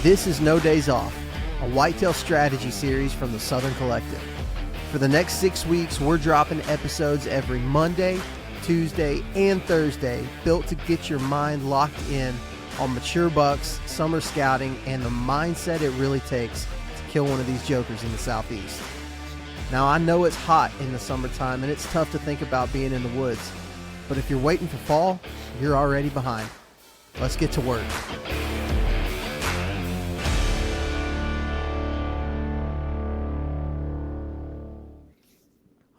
This is No Days Off, a whitetail strategy series from the Southern Collective. For the next 6 weeks, we're dropping episodes every Monday, Tuesday, and Thursday, built to get your mind locked in on mature bucks, summer scouting, and the mindset it really takes to kill one of these jokers in the Southeast. Now, I know it's hot in the summertime, and it's tough to think about being in the woods, but if you're waiting for fall, you're already behind. Let's get to work.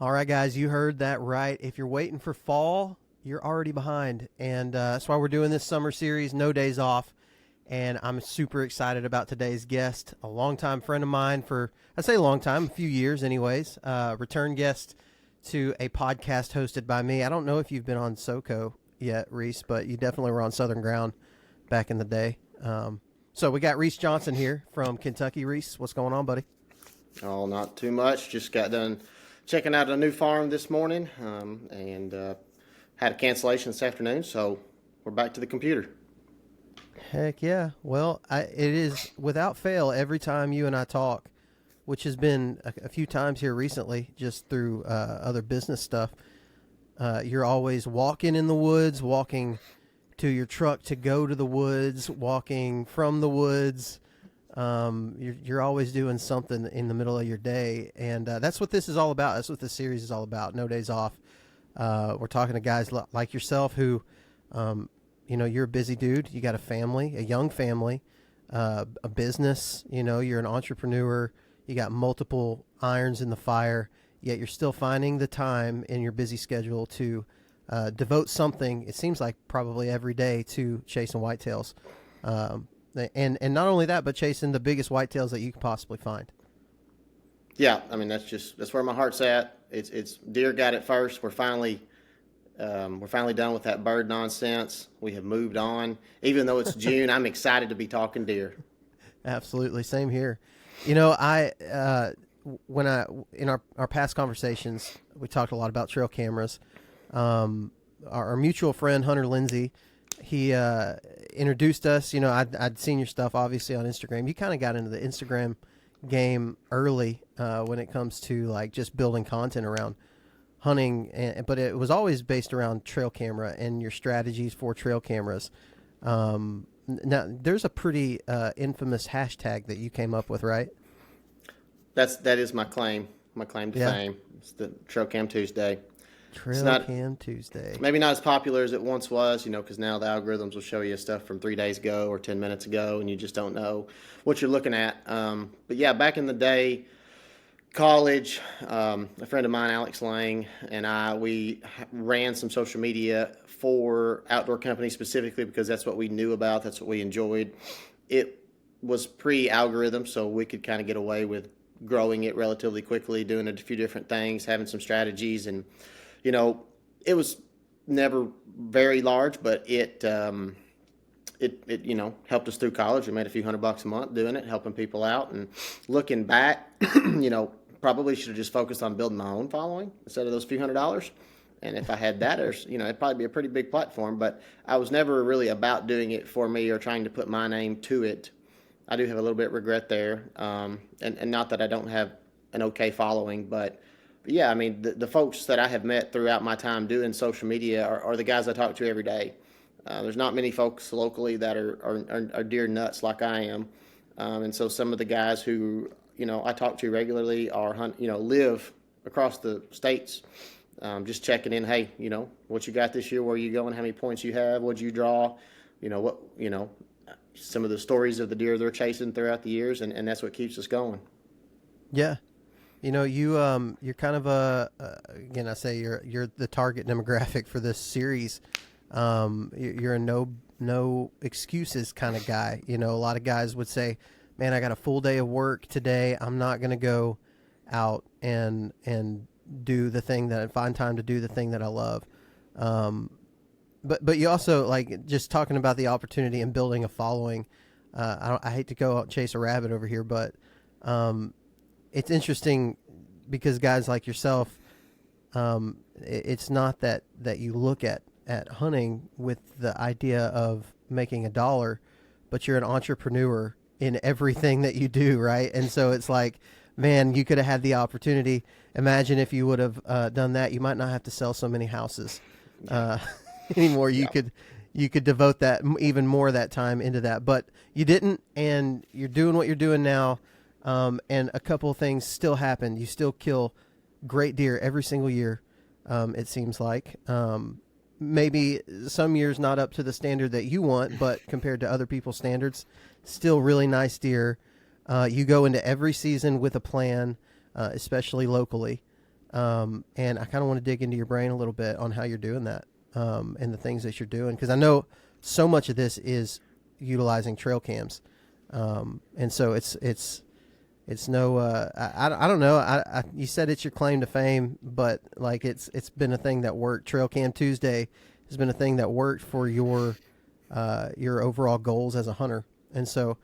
All right, guys, you heard that right. If you're waiting for fall, you're already behind. And that's why we're doing this summer series, No Days Off. And I'm super excited about today's guest, a longtime friend of mine for, I say long time, a few years anyways, return guest to a podcast hosted by me. I don't know if you've been on SoCo yet, Reese, but you definitely were on Southern Ground back in the day. So we got Reese Johnson here from Kentucky. Reese, what's going on, buddy? Oh, not too much. Just got done checking out a new farm this morning and had a cancellation this afternoon, so we're back to the computer. Heck yeah. Well, it is without fail every time you and I talk, which has been a few times here recently just through other business stuff. You're always walking in the woods, walking to your truck to go to the woods, walking from the woods. You're always doing something in the middle of your day, and that's what this is all about. That's what this series is all about. No Days Off. We're talking to guys like yourself who, you're a busy dude. You got a family, a young family, a business. You're an entrepreneur. You got multiple irons in the fire, yet you're still finding the time in your busy schedule to devote something, it seems like probably every day, to chasing whitetails. And not only that, but chasing the biggest whitetails that you can possibly find. Yeah, I mean that's where my heart's at. It's deer got it first. We're finally done with that bird nonsense. We have moved on. Even though it's June, I'm excited to be talking deer. Absolutely, same here. In our past conversations, we talked a lot about trail cameras. Our mutual friend Hunter Lindsay, he introduced us. I'd seen your stuff obviously on Instagram. You kind of got into the Instagram game early when it comes to like just building content around hunting, but it was always based around trail camera and your strategies for trail cameras. Now there's a pretty infamous hashtag that you came up with, right? That is my claim to fame. It's the Trail Cam Tuesday. Cam Tuesday. Maybe not as popular as it once was, because now the algorithms will show you stuff from 3 days ago or 10 minutes ago, and you just don't know what you're looking at. But yeah, back in the day, college, a friend of mine, Alex Lang, and we ran some social media for outdoor companies specifically because that's what we knew about, that's what we enjoyed. It was pre-algorithm, so we could kind of get away with growing it relatively quickly, doing a few different things, having some strategies, and it was never very large, but it helped us through college. We made a few $100 a month doing it, helping people out. And looking back, probably should have just focused on building my own following instead of those few $100. And if I had that, it'd probably be a pretty big platform. But I was never really about doing it for me or trying to put my name to it. I do have a little bit of regret there, and not that I don't have an okay following, but yeah, I mean, the folks that I have met throughout my time doing social media are the guys I talk to every day. There's not many folks locally that are deer nuts like I am. And so some of the guys who, I talk to regularly live across the states, just checking in. Hey, what you got this year? Where are you going? How many points you have? What'd you draw? Some of the stories of the deer they're chasing throughout the years. And that's what keeps us going. Yeah. You're kind of again, I say you're the target demographic for this series. You're a no excuses kind of guy. A lot of guys would say, man, I got a full day of work today. I'm not going to go out and do the thing find time to do the thing that I love. But you also, like, just talking about the opportunity and building a following. I hate to go out and chase a rabbit over here, but it's interesting because guys like yourself, it's not that you look at hunting with the idea of making a dollar, but you're an entrepreneur in everything that you do, right? And so it's like, man, you could have had the opportunity. Imagine if you would have done that. You might not have to sell so many houses uh, anymore. Yeah. You could devote that even more of that time into that, but you didn't, and you're doing what you're doing now. And a couple of things still happen. You still kill great deer every single year. It seems like maybe some years not up to the standard that you want, but compared to other people's standards, still really nice deer. You go into every season with a plan, especially locally. And I kind of want to dig into your brain a little bit on how you're doing that and the things that you're doing, because I know so much of this is utilizing trail cams. And so it's no, I don't know. You said it's your claim to fame, but like it's been a thing that worked. Trail Cam Tuesday has been a thing that worked for your overall goals as a hunter. And so,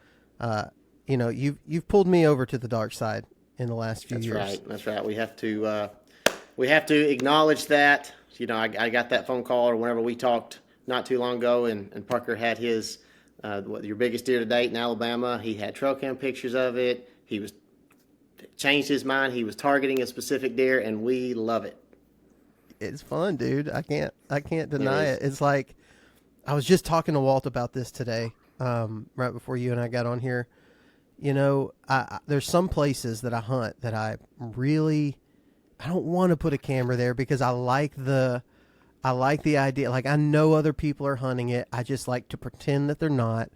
you've pulled me over to the dark side in the last few years. That's right. We have to acknowledge that. I got that phone call, or whenever we talked not too long ago, and Parker had his, your biggest deer to date in Alabama. He had trail cam pictures of it. He was changed his mind. He was targeting a specific deer, and we love it. It's fun, dude. I can't deny it. It's like, I was just talking to Walt about this today, right before you and I got on here. There's some places that I hunt that I don't want to put a camera there because I like the idea. Like, I know other people are hunting it. I just like to pretend that they're not.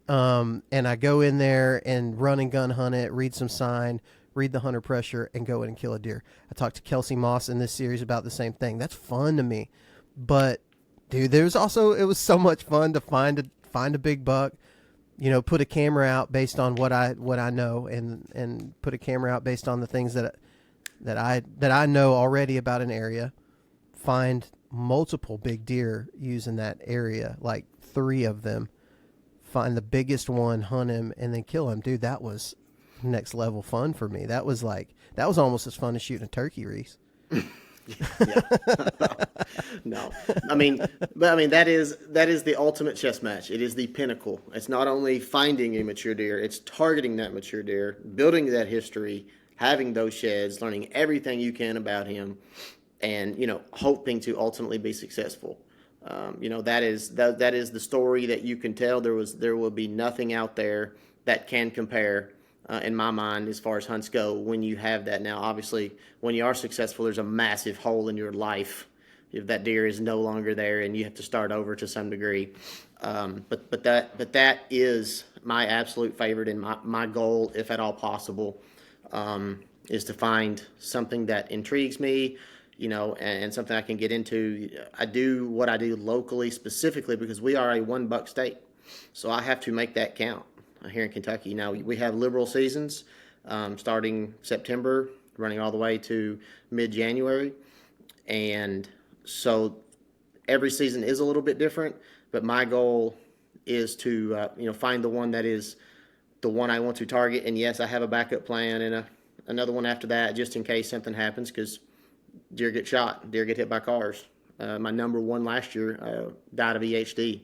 And I go in there and run and gun hunt it, read some sign, read the hunter pressure, and go in and kill a deer. I talked to Kelsey Moss in this series about the same thing. That's fun to me. But dude, it was so much fun to find a big buck, put a camera out based on what I know, and put a camera out based on the things that I know already about an area, find multiple big deer using that area, like 3 of them, find the biggest one, hunt him, and then kill him. Dude, that was next level fun for me. That was almost as fun as shooting a turkey, Reese. No, that is the ultimate chess match. It is the pinnacle. It's not only finding a mature deer, it's targeting that mature deer, building that history, having those sheds, learning everything you can about him, and hoping to ultimately be successful. That is the story that you can tell. There will be nothing out there that can compare, in my mind, as far as hunts go, when you have that. Now, obviously, when you are successful, there's a massive hole in your life if that deer is no longer there and you have to start over to some degree. But that is my absolute favorite, and my goal, if at all possible, is to find something that intrigues me, and something I can get into. I do what I do locally specifically because we are a 1-buck state. So I have to make that count here in Kentucky. Now, we have liberal seasons starting September, running all the way to mid-January. And so every season is a little bit different, but my goal is to find the one that is the one I want to target. And yes, I have a backup plan and another one after that, just in case something happens, because deer get shot, deer get hit by cars. My number 1 last year died of EHD,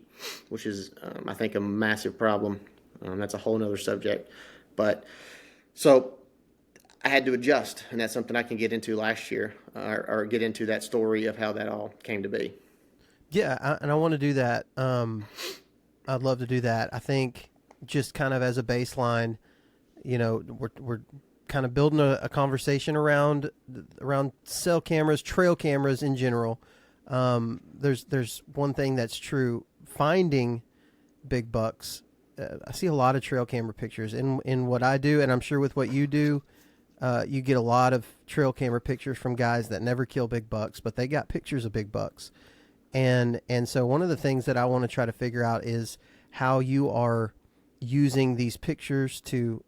which is, I think, a massive problem. That's a whole nother subject. But so I had to adjust, and that's something I can get into last year, or get into that story of how that all came to be. Yeah, and I want to do that. I'd love to do that. I think just kind of as a baseline, we're kind of building a conversation around cell cameras, trail cameras in general. There's one thing that's true. Finding big bucks, I see a lot of trail camera pictures in what I do, and I'm sure with what you do, you get a lot of trail camera pictures from guys that never kill big bucks, but they got pictures of big bucks. And so one of the things that I want to try to figure out is how you are using these pictures to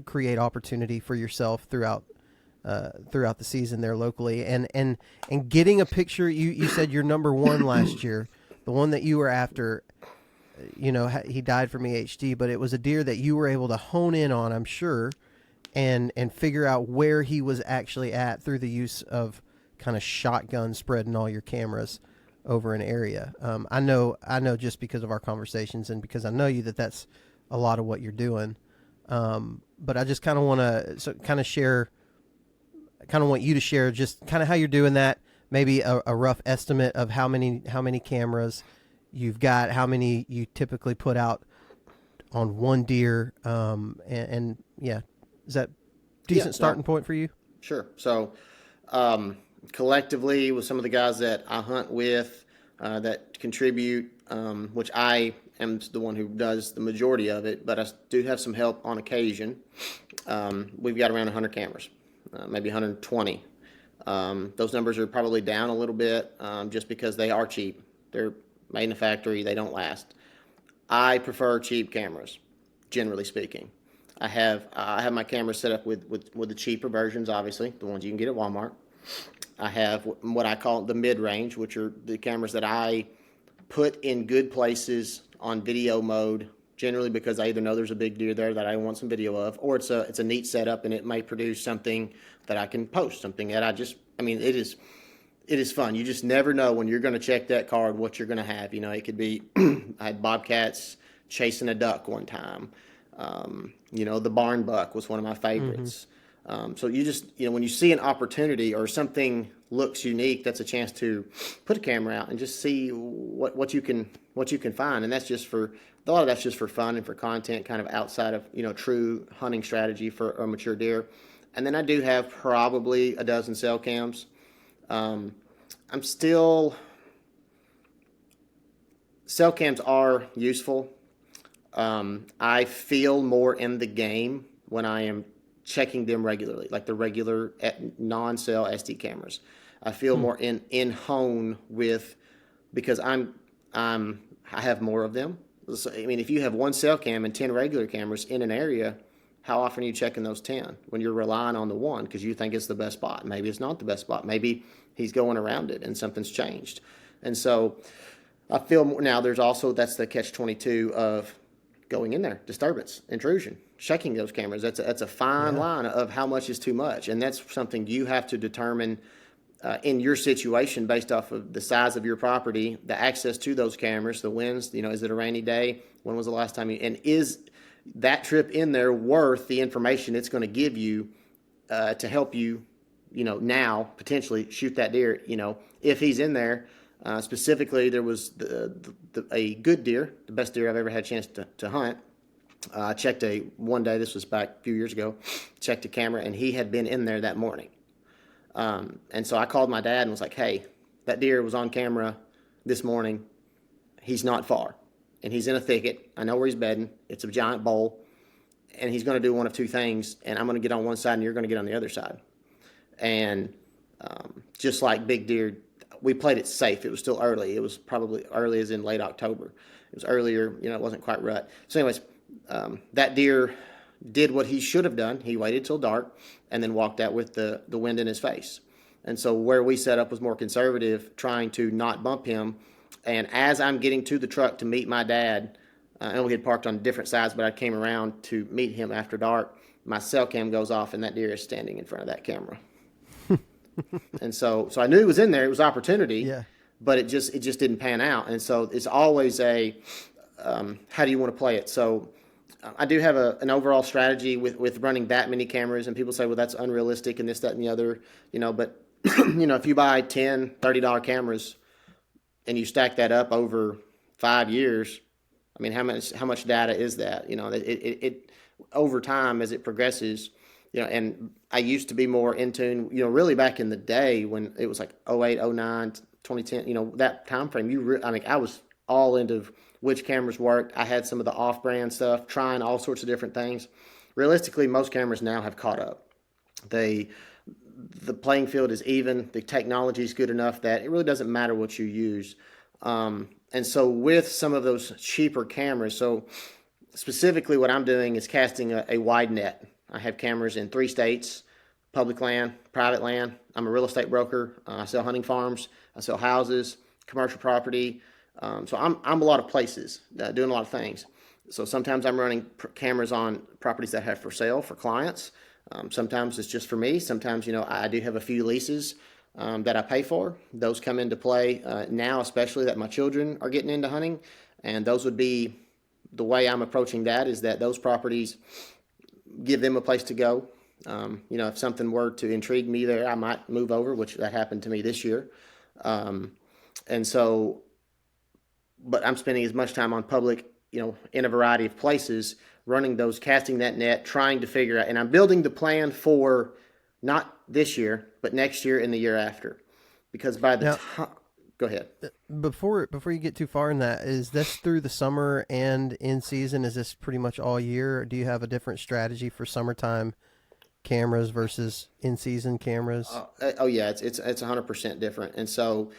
create opportunity for yourself throughout the season there locally, and getting a picture. You said your number 1 last year, the one that you were after. He died from EHD, but it was a deer that you were able to hone in on, I'm sure, and figure out where he was actually at through the use of kind of shotgun spreading all your cameras over an area. I know just because of our conversations and because I know you that's a lot of what you're doing. But I just kind of want to kind of share, kind of want you to share just kind of how you're doing that. Maybe a rough estimate of how many cameras you've got, how many you typically put out on one deer, and yeah, is that decent starting point for you? Sure. So, collectively, with some of the guys that I hunt with, that contribute, which I am the one who does the majority of it, but I do have some help on occasion. We've got around 100 cameras, maybe 120. Those numbers are probably down a little bit, just because they are cheap. They're made in a factory. They don't last. I prefer cheap cameras, generally speaking. I have my cameras set up with the cheaper versions, obviously, the ones you can get at Walmart. I have what I call the mid-range, which are the cameras that I put in good places on video mode, generally because I either know there's a big deer there that I want some video of, or it's a neat setup and it may produce something that I can post, something that it is fun. You just never know when you're going to check that card what you're going to have. You know, it could be I had bobcats chasing a duck one time. The barn buck was one of my favorites. So you just, when you see an opportunity or something looks unique, that's a chance to put a camera out and just see what you can find. And that's just a lot of that's just for fun and for content, kind of outside of, true hunting strategy for a mature deer. And then I do have probably a dozen cell cams. Cell cams are useful. I feel more in the game when I am checking them regularly, like the regular non-cell SD cameras. I feel more in hone with, because I have more of them. So, if you have one cell cam and 10 regular cameras in an area, how often are you checking those 10 when you're relying on the one because you think it's the best spot? Maybe it's not the best spot. Maybe he's going around it and something's changed. And so I feel more, now there's also, that's the catch-22 of going in there, disturbance, intrusion, checking those cameras. That's a fine line of how much is too much. And that's something you have to determine in your situation based off of the size of your property, the access to those cameras, the winds, is it a rainy day? When was the last time and is that trip in there worth the information it's going to give you to help you, now potentially shoot that deer, if he's in there. Specifically, there was a good deer, the best deer I've ever had a chance to hunt. I checked one day, this was back a few years ago, checked a camera, and he had been in there that morning. And so I called my dad and was like, hey, that deer was on camera this morning. He's not far. And he's in a thicket. I know where he's bedding. It's a giant bowl. And he's going to do one of two things. And I'm going to get on one side and you're going to get on the other side. And just like big deer, we played it safe. It was still early. It was probably early as in late October. It was earlier, it wasn't quite rut. So anyways, that deer did what he should have done. He waited till dark and then walked out with the wind in his face. And so where we set up was more conservative, trying to not bump him. And as I'm getting to the truck to meet my dad, and we had parked on different sides, but I came around to meet him after dark, my cell cam goes off and that deer is standing in front of that camera. And so I knew he was in there. It was opportunity, but it just didn't pan out. And so it's always how do you want to play it? So I do have an overall strategy with running that many cameras, and people say, well, that's unrealistic and this, that, and the other, but if you buy 10, $30 cameras and you stack that up over 5 years, how much data is that? It over time as it progresses, and I used to be more in tune, really back in the day when it was like 08, 09, 2010, that time frame, I was all into which cameras worked. I had some of the off-brand stuff, trying all sorts of different things. Realistically, most cameras now have caught up. The playing field is even. The technology is good enough that it really doesn't matter what you use. And so with some of those cheaper cameras, so specifically what I'm doing is casting a wide net. I have cameras in 3 states, public land, private land. I'm a real estate broker. I sell hunting farms. I sell houses, commercial property. So I'm a lot of places, doing a lot of things. So sometimes I'm running cameras on properties that I have for sale for clients. Sometimes it's just for me. Sometimes, I do have a few leases that I pay for. Those come into play now, especially that my children are getting into hunting. And those would be the way I'm approaching that is that those properties give them a place to go. If something were to intrigue me there, I might move over, which that happened to me this year. And so, but I'm spending as much time on public, in a variety of places, running those, casting that net, trying to figure out, and I'm building the plan for not this year, but next year and the year after. Because by the time, go ahead. Before you get too far in that, is this through the summer and in season? Is this pretty much all year? Or do you have a different strategy for summertime cameras versus in season cameras? Oh yeah, it's 100% different. And so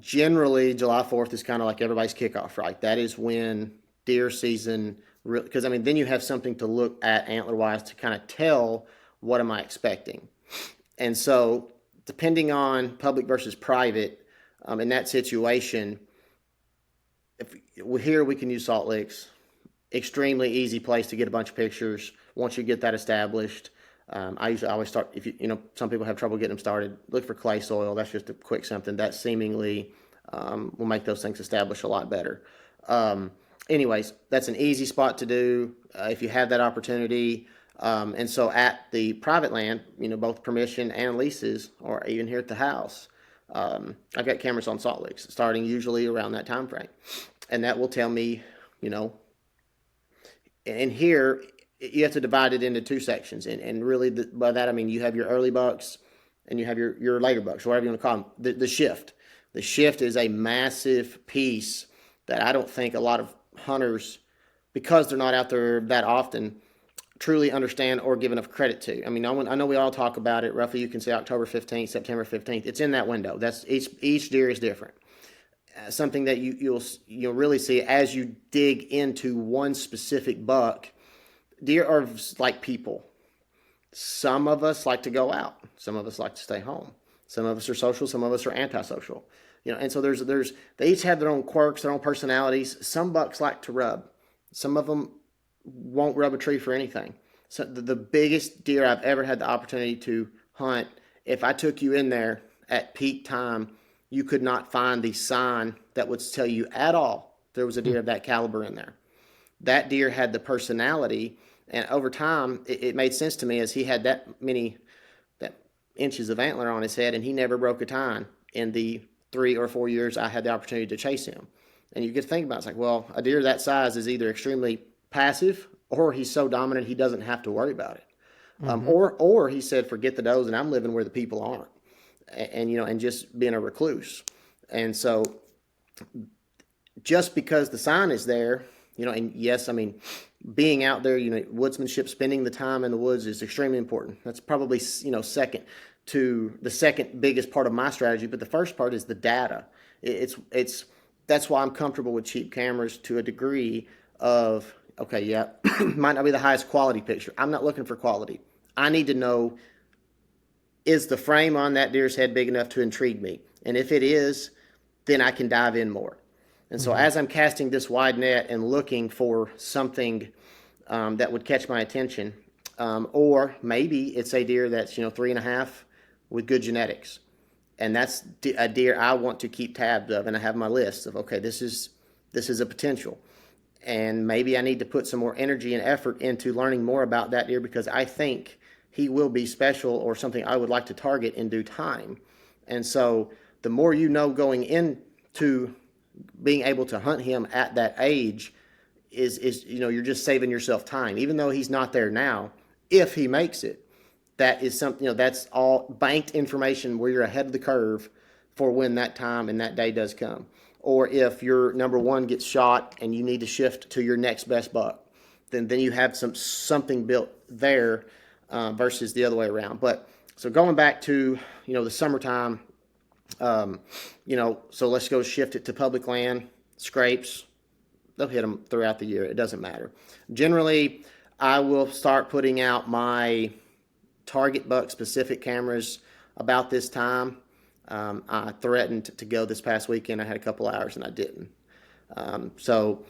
generally July 4th is kind of like everybody's kickoff, right? That is when deer season, because then you have something to look at antler wise to kind of tell what am I expecting. And so depending on public versus private, in that situation, if here we can use Salt Licks, extremely easy place to get a bunch of pictures. Once you get that established, I usually always start, if some people have trouble getting them started, look for clay soil. That's just a quick something that seemingly will make those things establish a lot better. Anyways, that's an easy spot to do if you have that opportunity. And so at the private land, both permission and leases, or even here at the house, I've got cameras on Salt Licks starting usually around that time frame. And that will tell me, and here you have to divide it into two sections. And really by that, I mean, you have your early bucks and you have your later bucks, whatever you want to call them, the shift. The shift is a massive piece that I don't think a lot of hunters, because they're not out there that often, truly understand or give enough credit to. I mean, I know we all talk about it. Roughly, you can say October 15th, September 15th. It's in that window. That's each deer is different. Something that you'll really see as you dig into one specific buck. Deer are like people. Some of us like to go out. Some of us like to stay home. Some of us are social. Some of us are antisocial. And so they each have their own quirks, their own personalities. Some bucks like to rub. Some of them won't rub a tree for anything. So the biggest deer I've ever had the opportunity to hunt, if I took you in there at peak time, you could not find the sign that would tell you at all there was a deer of that caliber in there. That deer had the personality, and over time, it made sense to me as he had that inches of antler on his head, and he never broke a tine in the 3 or 4 years I had the opportunity to chase him. And you get to think about it, it's like, well, a deer that size is either extremely passive, or he's so dominant he doesn't have to worry about it. Or he said, forget the does, and I'm living where the people aren't, and just being a recluse. And so just because the sign is there, and yes, I mean, being out there, woodsmanship, spending the time in the woods is extremely important. That's probably, second to the second biggest part of my strategy. But the first part is the data. That's why I'm comfortable with cheap cameras to a degree of, okay, yeah, might not be the highest quality picture. I'm not looking for quality. I need to know, is the frame on that deer's head big enough to intrigue me? And if it is, then I can dive in more. And so as I'm casting this wide net and looking for something that would catch my attention, or maybe it's a deer that's 3.5 with good genetics, and that's a deer I want to keep tabs of, and I have my list of, okay, this is a potential, and maybe I need to put some more energy and effort into learning more about that deer because I think he will be special or something I would like to target in due time. And so the more going into being able to hunt him at that age is you're just saving yourself time, even though he's not there now. If he makes it, that is something, that's all banked information where you're ahead of the curve for when that time and that day does come. Or if your number one gets shot and you need to shift to your next best buck, then you have something built there versus the other way around. But so going back to the summertime, so let's go shift it to public land, scrapes. They'll hit them throughout the year. It doesn't matter. Generally, I will start putting out my target buck specific cameras about this time. I threatened to go this past weekend. I had a couple hours and I didn't. So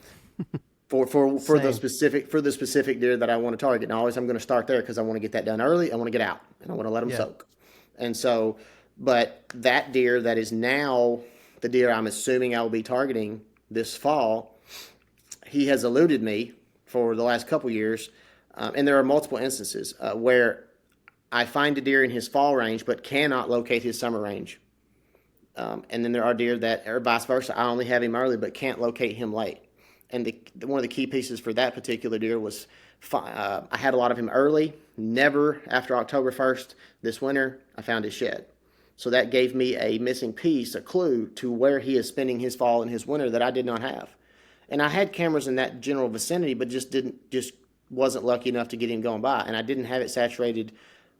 for the specific deer that I want to target, and always I'm going to start there because I want to get that done early. I want to get out and I want to let them soak. And so, but that deer that is now the deer I'm assuming I will be targeting this fall, he has eluded me for the last couple years, and there are multiple instances where I find a deer in his fall range but cannot locate his summer range. And then there are deer that, or vice versa, I only have him early but can't locate him late. And one of the key pieces for that particular deer was I had a lot of him early. Never after October 1st this winter, I found his shed. So that gave me a missing piece, a clue to where he is spending his fall and his winter that I did not have. And I had cameras in that general vicinity, but just wasn't lucky enough to get him going by. And I didn't have it saturated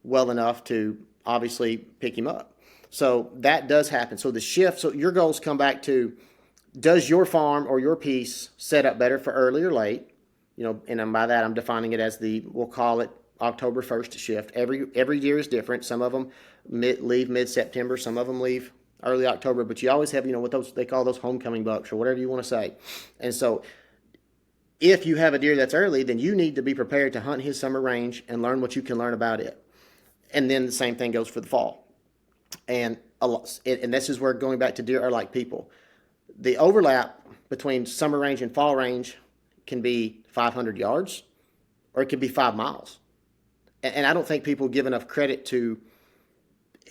well enough to obviously pick him up. So that does happen. So the shift, so your goals come back to, does your farm or your piece set up better for early or late? And by that I'm defining it as we'll call it October 1st shift. Every year is different. Some of them leave mid-September, some of them leave early October, but you always have, what they call those homecoming bucks or whatever you want to say. And so if you have a deer that's early, then you need to be prepared to hunt his summer range and learn what you can learn about it. And then the same thing goes for the fall. And this is where, going back to deer are like people. The overlap between summer range and fall range can be 500 yards, or it could be 5 miles. And I don't think people give enough credit to,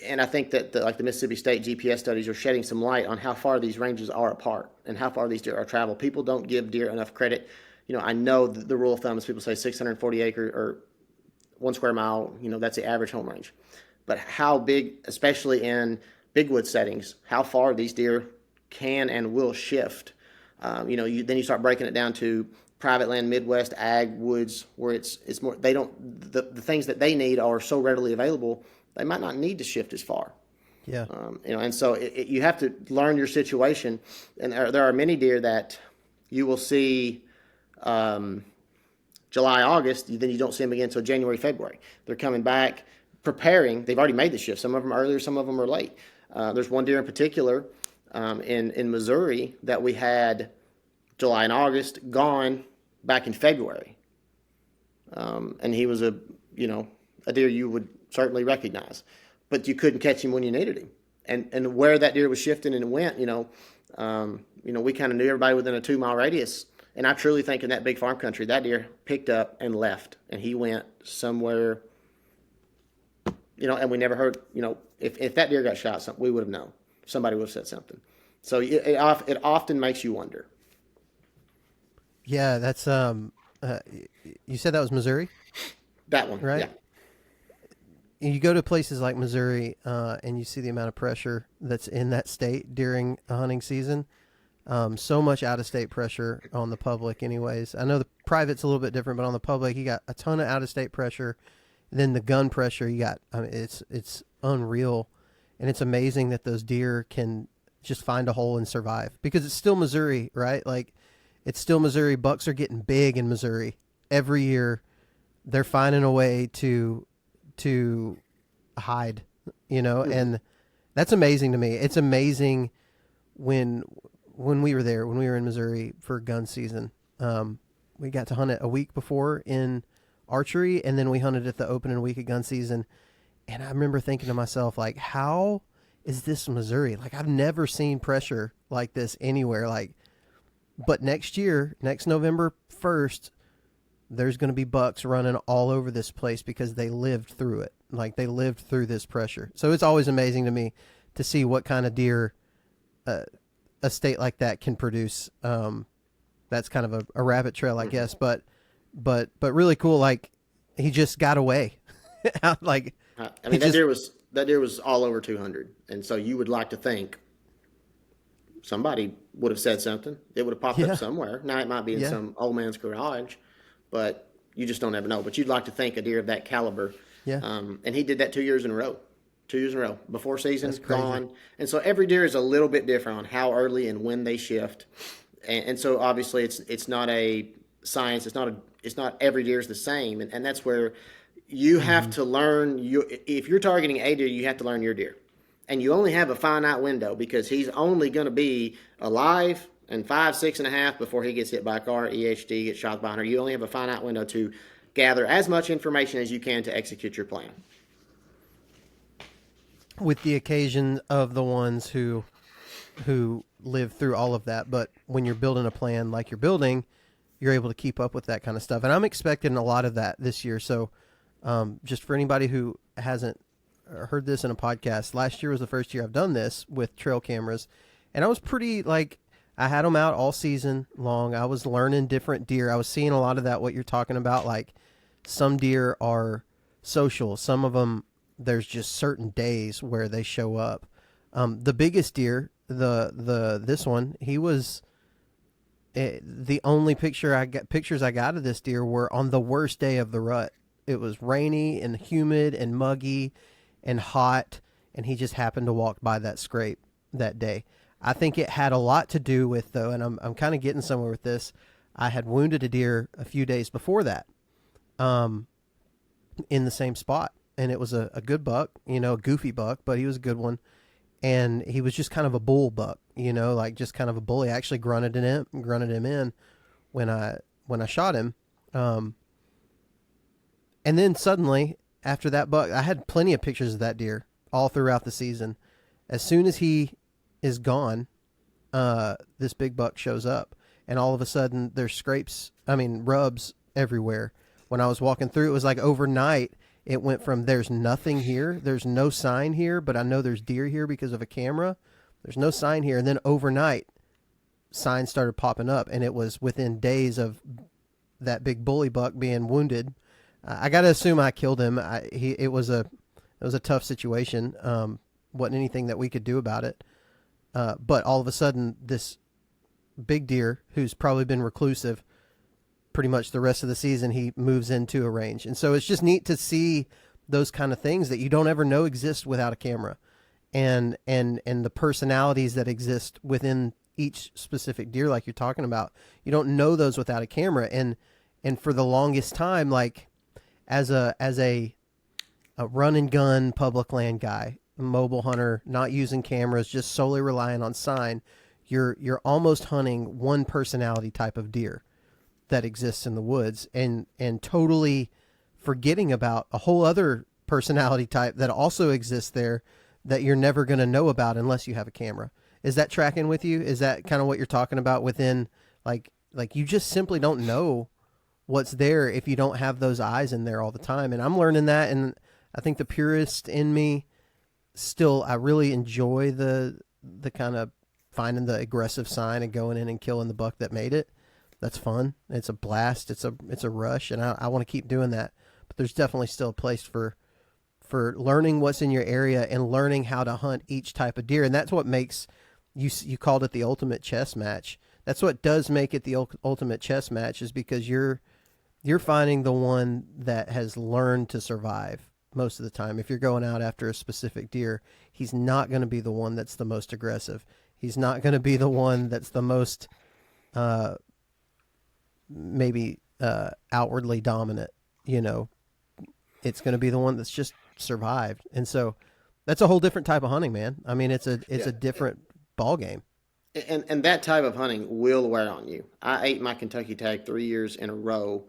and I think that the Mississippi State GPS studies are shedding some light on how far these ranges are apart and how far these deer are traveled. People don't give deer enough credit. I know the rule of thumb is people say 640 acre or 1 square mile, that's the average home range. But how big, especially in big wood settings, how far these deer can and will shift. Then you start breaking it down to private land, Midwest, ag, woods, where it's more, they don't, the things that they need are so readily available, they might not need to shift as far. Yeah. And so you have to learn your situation. And there are many deer that you will see July, August, then you don't see them again until January, February. They're coming back, preparing. They've already made the shift. Some of them are earlier, some of them are late. There's one deer in particular in Missouri that we had July and August, gone back in February. And he was a deer you would certainly recognize, but you couldn't catch him when you needed him. And where that deer was shifting and went, we kind of knew everybody within a 2-mile radius. And I truly think in that big farm country, that deer picked up and left, and he went somewhere, and we never heard, if that deer got shot, we would have known. Somebody would have said something. So it often makes you wonder. Yeah, that's you said that was Missouri? That one, right? Yeah. You go to places like Missouri, and you see the amount of pressure that's in that state during a hunting season. So much out-of-state pressure on the public anyways. I know the private's a little bit different, but on the public, you got a ton of out-of-state pressure. Then the gun pressure, it's unreal. And it's amazing that those deer can just find a hole and survive, because it's still Missouri, right? Like, it's still Missouri. Bucks are getting big in Missouri. Every year, they're finding a way to hide, and that's amazing to me. It's amazing when we were there, when we were in Missouri for gun season. We got to hunt it a week before in archery, and then we hunted it the opening week of gun season. And I remember thinking to myself, like, how is this Missouri? Like, I've never seen pressure like this anywhere. Like, but next year, next November 1st, there's going to be bucks running all over this place because they lived through it. Like, they lived through this pressure. So it's always amazing to me to see what kind of deer a state like that can produce. That's kind of a rabbit trail, I guess, but really cool. Like, he just got away. Like, that deer was all over 200. And so you would like to think somebody would have said something. It would have popped up somewhere. Now it might be in some old man's garage, but you just don't ever know. But you'd like to think a deer of that caliber. Yeah. And he did that 2 years in a row. 2 years in a row. Before season, gone. And so every deer is a little bit different on how early and when they shift. And so obviously it's not a science. It's not every deer is the same. And that's where you have to learn. If you're targeting a deer, you have to learn your deer. And you only have a finite window, because he's only going to be alive and 5, 6.5 before he gets hit by a car, EHD, gets shot by a hunter. You only have a finite window to gather as much information as you can to execute your plan. With the occasion of the ones who live through all of that. But when you're building a plan like you're building, you're able to keep up with that kind of stuff. And I'm expecting a lot of that this year. So just for anybody who hasn't heard this in a podcast, last year was the first year I've done this with trail cameras. And I was pretty I had them out all season long. I was learning different deer. I was seeing a lot of that, what you're talking about. Like some deer are social. Some of them, there's just certain days where they show up. The biggest deer, this one, he was the only pictures I got of this deer were on the worst day of the rut. It was rainy and humid and muggy and hot, and he just happened to walk by that scrape that day. I think it had a lot to do with, though, and I'm kind of getting somewhere with this. I had wounded a deer a few days before that, in the same spot, and it was a good buck, a goofy buck, but he was a good one, and he was just kind of a bull buck, like just kind of a bully. I actually grunted him in when I shot him, and then suddenly after that buck, I had plenty of pictures of that deer all throughout the season. As soon as he is gone, this big buck shows up, and all of a sudden there's rubs everywhere. When I was walking through, it was like overnight it went from there's nothing here, there's no sign here, but I know there's deer here because of a camera. There's no sign here, and then overnight signs started popping up, and it was within days of that big bully buck being wounded. I got to assume I killed him. It was a tough situation. Wasn't anything that we could do about it. But all of a sudden, this big deer, who's probably been reclusive pretty much the rest of the season, he moves into a range. And so it's just neat to see those kind of things that you don't ever know exist without a camera, and the personalities that exist within each specific deer, like you're talking about. You don't know those without a camera. And for the longest time, like as a run and gun public land guy, mobile hunter, not using cameras, just solely relying on sign, you're almost hunting one personality type of deer that exists in the woods, and totally forgetting about a whole other personality type that also exists there that you're never going to know about unless you have a camera. Is that tracking with you? Is that kind of what you're talking about within, like you just simply don't know what's there if you don't have those eyes in there all the time? And I'm learning that, and I think the purist in me still, I really enjoy the kind of finding the aggressive sign and going in and killing the buck that made it. That's fun. It's a blast. It's a rush, and I want to keep doing that. But there's definitely still a place for learning what's in your area and learning how to hunt each type of deer. And that's what makes you called it the ultimate chess match. That's what does make it the ultimate chess match, is because you're finding the one that has learned to survive most of the time. If you're going out after a specific deer, he's not going to be the one that's the most aggressive. He's not going to be the one that's the most outwardly dominant. It's going to be the one that's just survived. And so that's a whole different type of hunting, man. I mean, it's a different ball game. And that type of hunting will wear on you. I ate my Kentucky tag 3 years in a row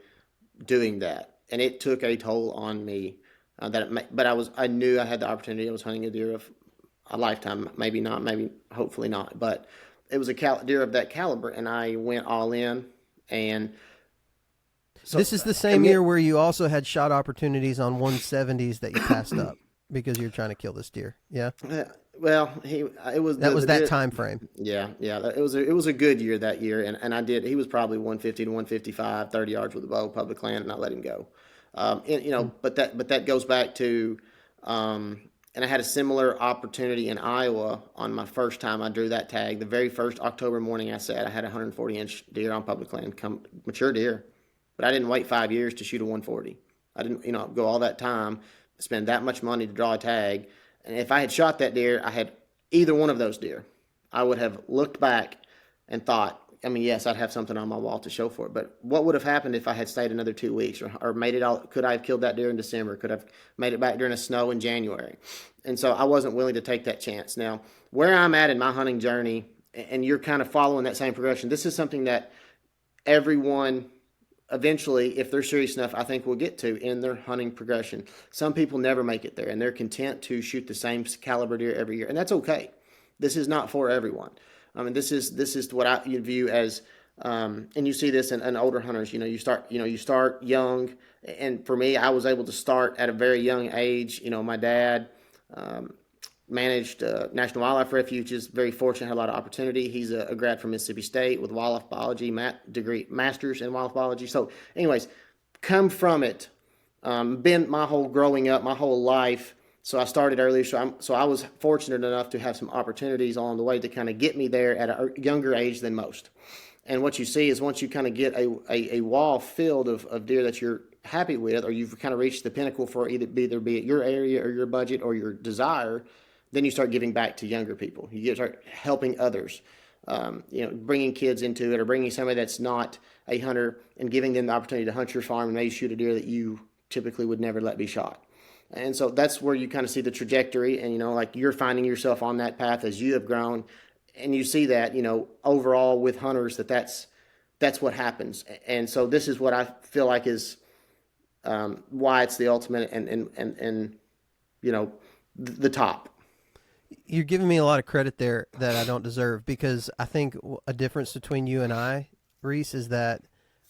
doing that, and it took a toll on me. But I knew I had the opportunity. I was hunting a deer of a lifetime, maybe not, maybe hopefully not, but it was a deer of that caliber, and I went all in. And so this is the same year where you also had shot opportunities on 170s that you passed up because you're trying to kill this deer. Yeah. Well, that time frame. Yeah. It was a good year that year, and I did. He was probably 150 to 155, 30 yards with a bow, public land, and I let him go. But that goes back to, and I had a similar opportunity in Iowa on my first time I drew that tag. The very first October morning I said I had a 140-inch deer on public land, mature deer, but I didn't wait 5 years to shoot a 140. I didn't, go all that time, spend that much money to draw a tag. And if I had shot that deer, I had either one of those deer, I would have looked back and thought, yes, I'd have something on my wall to show for it. But what would have happened if I had stayed another 2 weeks or made it out? Could I have killed that deer in December? Could I have made it back during a snow in January? And so I wasn't willing to take that chance. Now, where I'm at in my hunting journey, and you're kind of following that same progression, this is something that everyone eventually, if they're serious enough, I think will get to in their hunting progression. Some people never make it there, and they're content to shoot the same caliber deer every year, and that's okay. This is not for everyone. This is what I view as And you see this in older hunters. You start young, and for me, I was able to start at a very young age. My dad um, managed National Wildlife Refuges. Very fortunate, had a lot of opportunity. He's a grad from Mississippi State with wildlife biology, master's in wildlife biology. So, anyways, come from it. Been my whole growing up, my whole life. So I started early. So I was fortunate enough to have some opportunities along the way to kind of get me there at a younger age than most. And what you see is once you kind of get a wall filled of deer that you're happy with, or you've kind of reached the pinnacle for either be it your area or your budget or your desire, then you start giving back to younger people. Start helping others, bringing kids into it, or bringing somebody that's not a hunter and giving them the opportunity to hunt your farm and maybe shoot a deer that you typically would never let be shot. And so that's where you kind of see the trajectory, and like you're finding yourself on that path as you have grown, and you see that overall with hunters that's what happens. And so this is what I feel like is why it's the ultimate and the top. You're giving me a lot of credit there that I don't deserve, because I think a difference between you and I, Reese, is that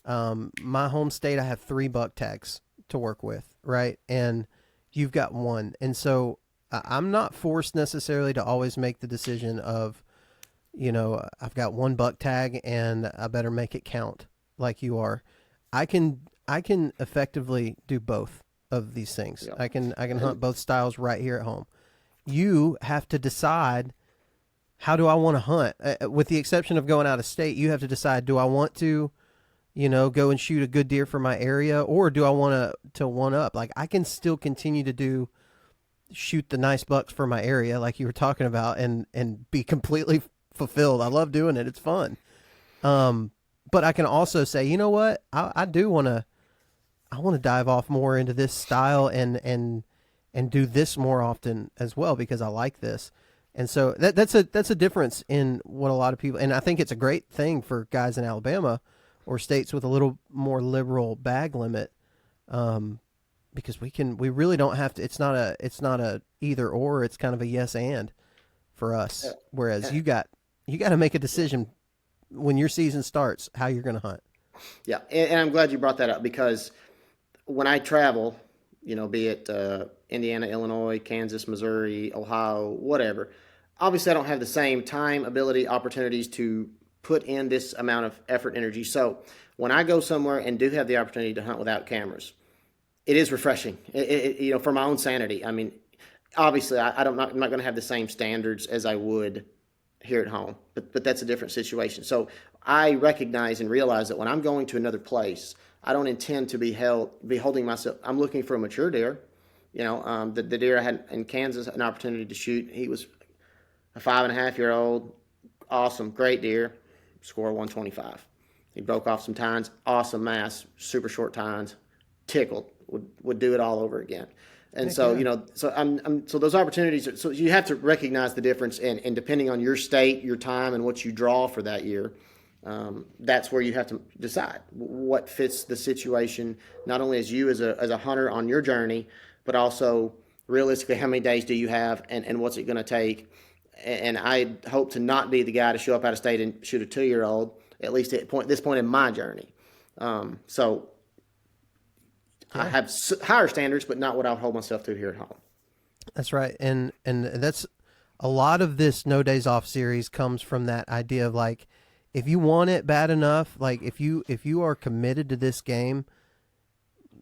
my home state, I have 3 buck tags to work with, right? And you've got 1. And so I'm not forced necessarily to always make the decision of, I've got 1 buck tag and I better make it count like you are. I can effectively do both of these things. Yeah. I can hunt both styles right here at home. You have to decide, how do I want to hunt? With the exception of going out of state, you have to decide, do I want to, go and shoot a good deer for my area, or do I want to one up? Like, I can still continue to shoot the nice bucks for my area, like you were talking about, and be completely fulfilled. I love doing it. It's fun. But I can also say, you know what? I want to dive off more into this style and do this more often as well, because I like this. And so that's a difference in what a lot of people, and I think it's a great thing for guys in Alabama or states with a little more liberal bag limit, because we really don't have to. It's not a either or. It's kind of a yes and for us. Whereas you got to make a decision when your season starts how you're going to hunt. Yeah, and I'm glad you brought that up, because when I travel, be it Indiana, Illinois, Kansas, Missouri, Ohio, whatever, obviously I don't have the same time, ability, opportunities to put in this amount of effort, energy. So when I go somewhere and do have the opportunity to hunt without cameras, it is refreshing. For my own sanity. I mean, obviously I'm not going to have the same standards as I would here at home, but that's a different situation. So I recognize and realize that when I'm going to another place, I don't intend to be holding myself. I'm looking for a mature deer. The deer I had in Kansas, an opportunity to shoot. He was a 5.5-year-old, awesome, great deer, score 125. He broke off some tines, awesome mass, super short tines, tickled, would do it all over again. And so, so those opportunities, so you have to recognize the difference, and depending on your state, your time, and what you draw for that year, that's where you have to decide what fits the situation, not only as you as a hunter on your journey, but also realistically, how many days do you have, and what's it going to take? And I hope to not be the guy to show up out of state and shoot a 2-year-old, at least at this point in my journey. So I have higher standards, but not what I would hold myself to here at home. That's right. And that's a lot of this No Days Off series comes from that idea of, like, if you want it bad enough, like if you are committed to this game,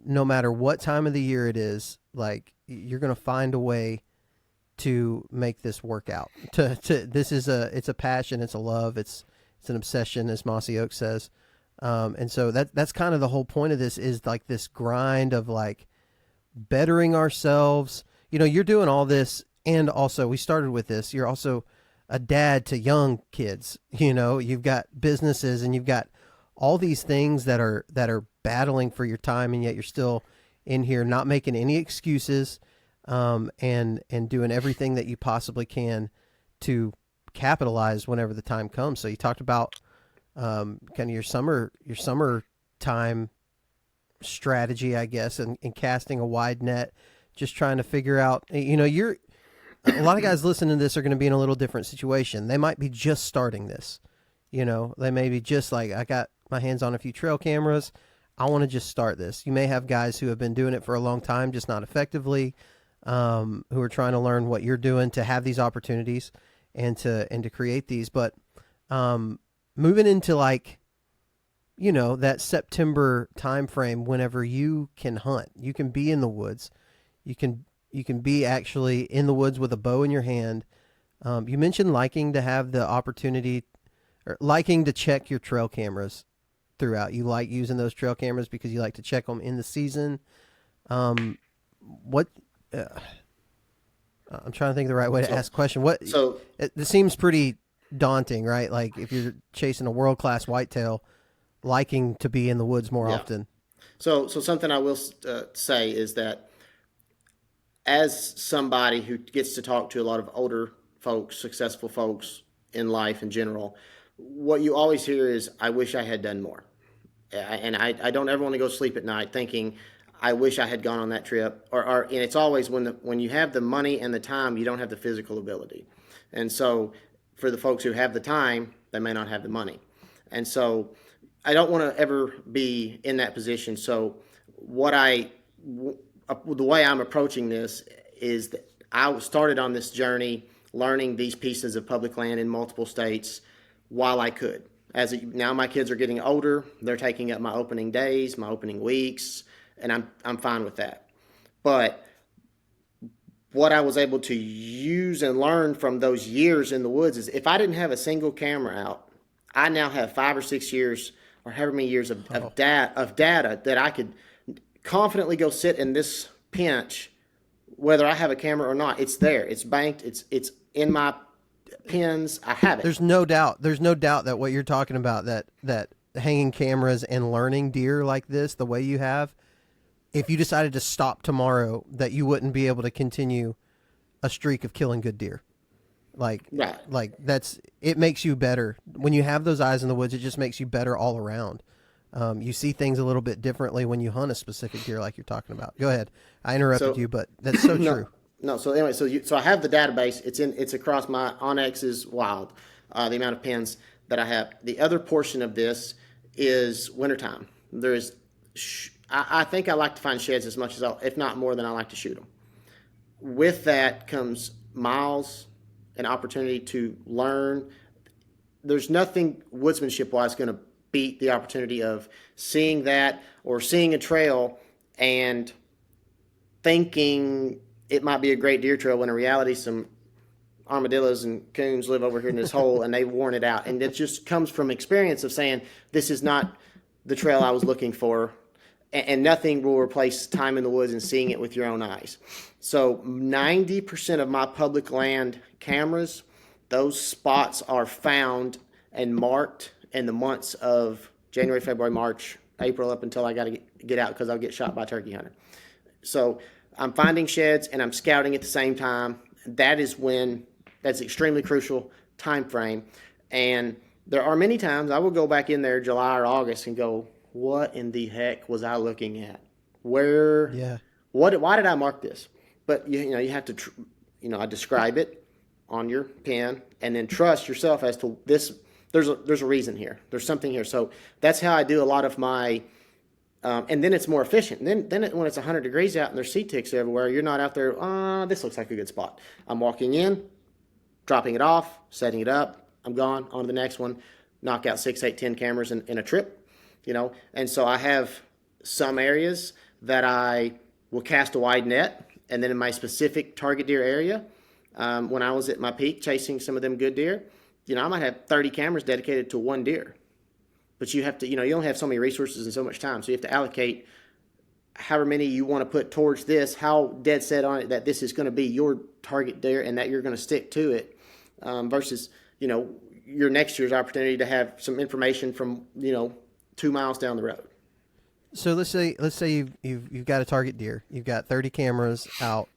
no matter what time of the year it is, like, you're going to find a way to make this work out. It's a passion, it's a love, it's an obsession, as Mossy Oak says. And so that's kind of the whole point of this, is like this grind of, like, bettering ourselves. You're doing all this, and also we started with this. You're also a dad to young kids. You've got businesses, and you've got all these things that are battling for your time, and yet you're still in here, not making any excuses, and doing everything that you possibly can to capitalize whenever the time comes. So you talked about kind of your summer time strategy, I guess, and casting a wide net, just trying to figure out, a lot of guys listening to this are going to be in a little different situation. They might be just starting this, They may be just like, I got my hands on a few trail cameras. I want to just start this. You may have guys who have been doing it for a long time, just not effectively, who are trying to learn what you're doing to have these opportunities and to create these. But moving into like, that September time frame, whenever you can hunt, you can be in the woods, you can be actually in the woods with a bow in your hand. You mentioned liking to have the opportunity, or liking to check your trail cameras throughout. You like using those trail cameras because you like to check them in the season. What? I'm trying to think of the right way to ask a question. This seems pretty daunting, right? Like if you're chasing a world-class whitetail, liking to be in the woods more often. So something I will say is that as somebody who gets to talk to a lot of older folks, successful folks in life in general, what you always hear is, I wish I had done more. And I don't ever want to go sleep at night thinking, I wish I had gone on that trip. And it's always when you have the money and the time, you don't have the physical ability. And so for the folks who have the time, they may not have the money. And so I don't want to ever be in that position. So the way I'm approaching this is that I started on this journey learning these pieces of public land in multiple states while I could. Now my kids are getting older, they're taking up my opening days, my opening weeks, and I'm fine with that. But what I was able to use and learn from those years in the woods is, if I didn't have a single camera out, I now have 5 or 6 years or however many years of data that I could confidently go sit in this pinch, whether I have a camera or not. It's there. It's banked. It's in my pins. I have it. There's no doubt that what you're talking about, that hanging cameras and learning deer like this, the way you have, if you decided to stop tomorrow, that you wouldn't be able to continue a streak of killing good deer. Like it makes you better when you have those eyes in the woods. It just makes you better all around. You see things a little bit differently when you hunt a specific deer, like you're talking about. Go ahead. I interrupted you, but that's so true. No. So anyway, so I have the database. It's across my Onyx is wild. The amount of pins that I have. The other portion of this is wintertime. I think I like to find sheds as much as if not more than I like to shoot them. With that comes miles and opportunity to learn. There's nothing woodsmanship-wise going to beat the opportunity of seeing that or seeing a trail and thinking it might be a great deer trail when in reality some armadillos and coons live over here in this hole and they've worn it out. And it just comes from experience of saying, this is not the trail I was looking for. And nothing will replace time in the woods and seeing it with your own eyes. So 90% of my public land cameras, those spots are found and marked in the months of January, February, March, April, up until I got to get out because I'll get shot by a turkey hunter. So I'm finding sheds and I'm scouting at the same time. That's extremely crucial time frame. And there are many times I will go back in there July or August and go, what in the heck was I looking at? Why did I mark this? But you have to, I describe it on your pen and then trust yourself as to this. There's a reason here. There's something here. So that's how I do a lot of my, and then it's more efficient. And then when it's 100 degrees out and there's sea ticks everywhere, you're not out there, this looks like a good spot. I'm walking in, dropping it off, setting it up. I'm gone, on to the next one. Knock out 6, 8, 10 cameras in a trip. And so I have some areas that I will cast a wide net, and then in my specific target deer area, when I was at my peak chasing some of them good deer, I might have 30 cameras dedicated to one deer. But you have to, you only have so many resources and so much time, so you have to allocate however many you want to put towards this, how dead set on it that this is going to be your target deer and that you're going to stick to it, versus, your next year's opportunity to have some information from, 2 miles down the road. So let's say you've got a target deer. You've got 30 cameras out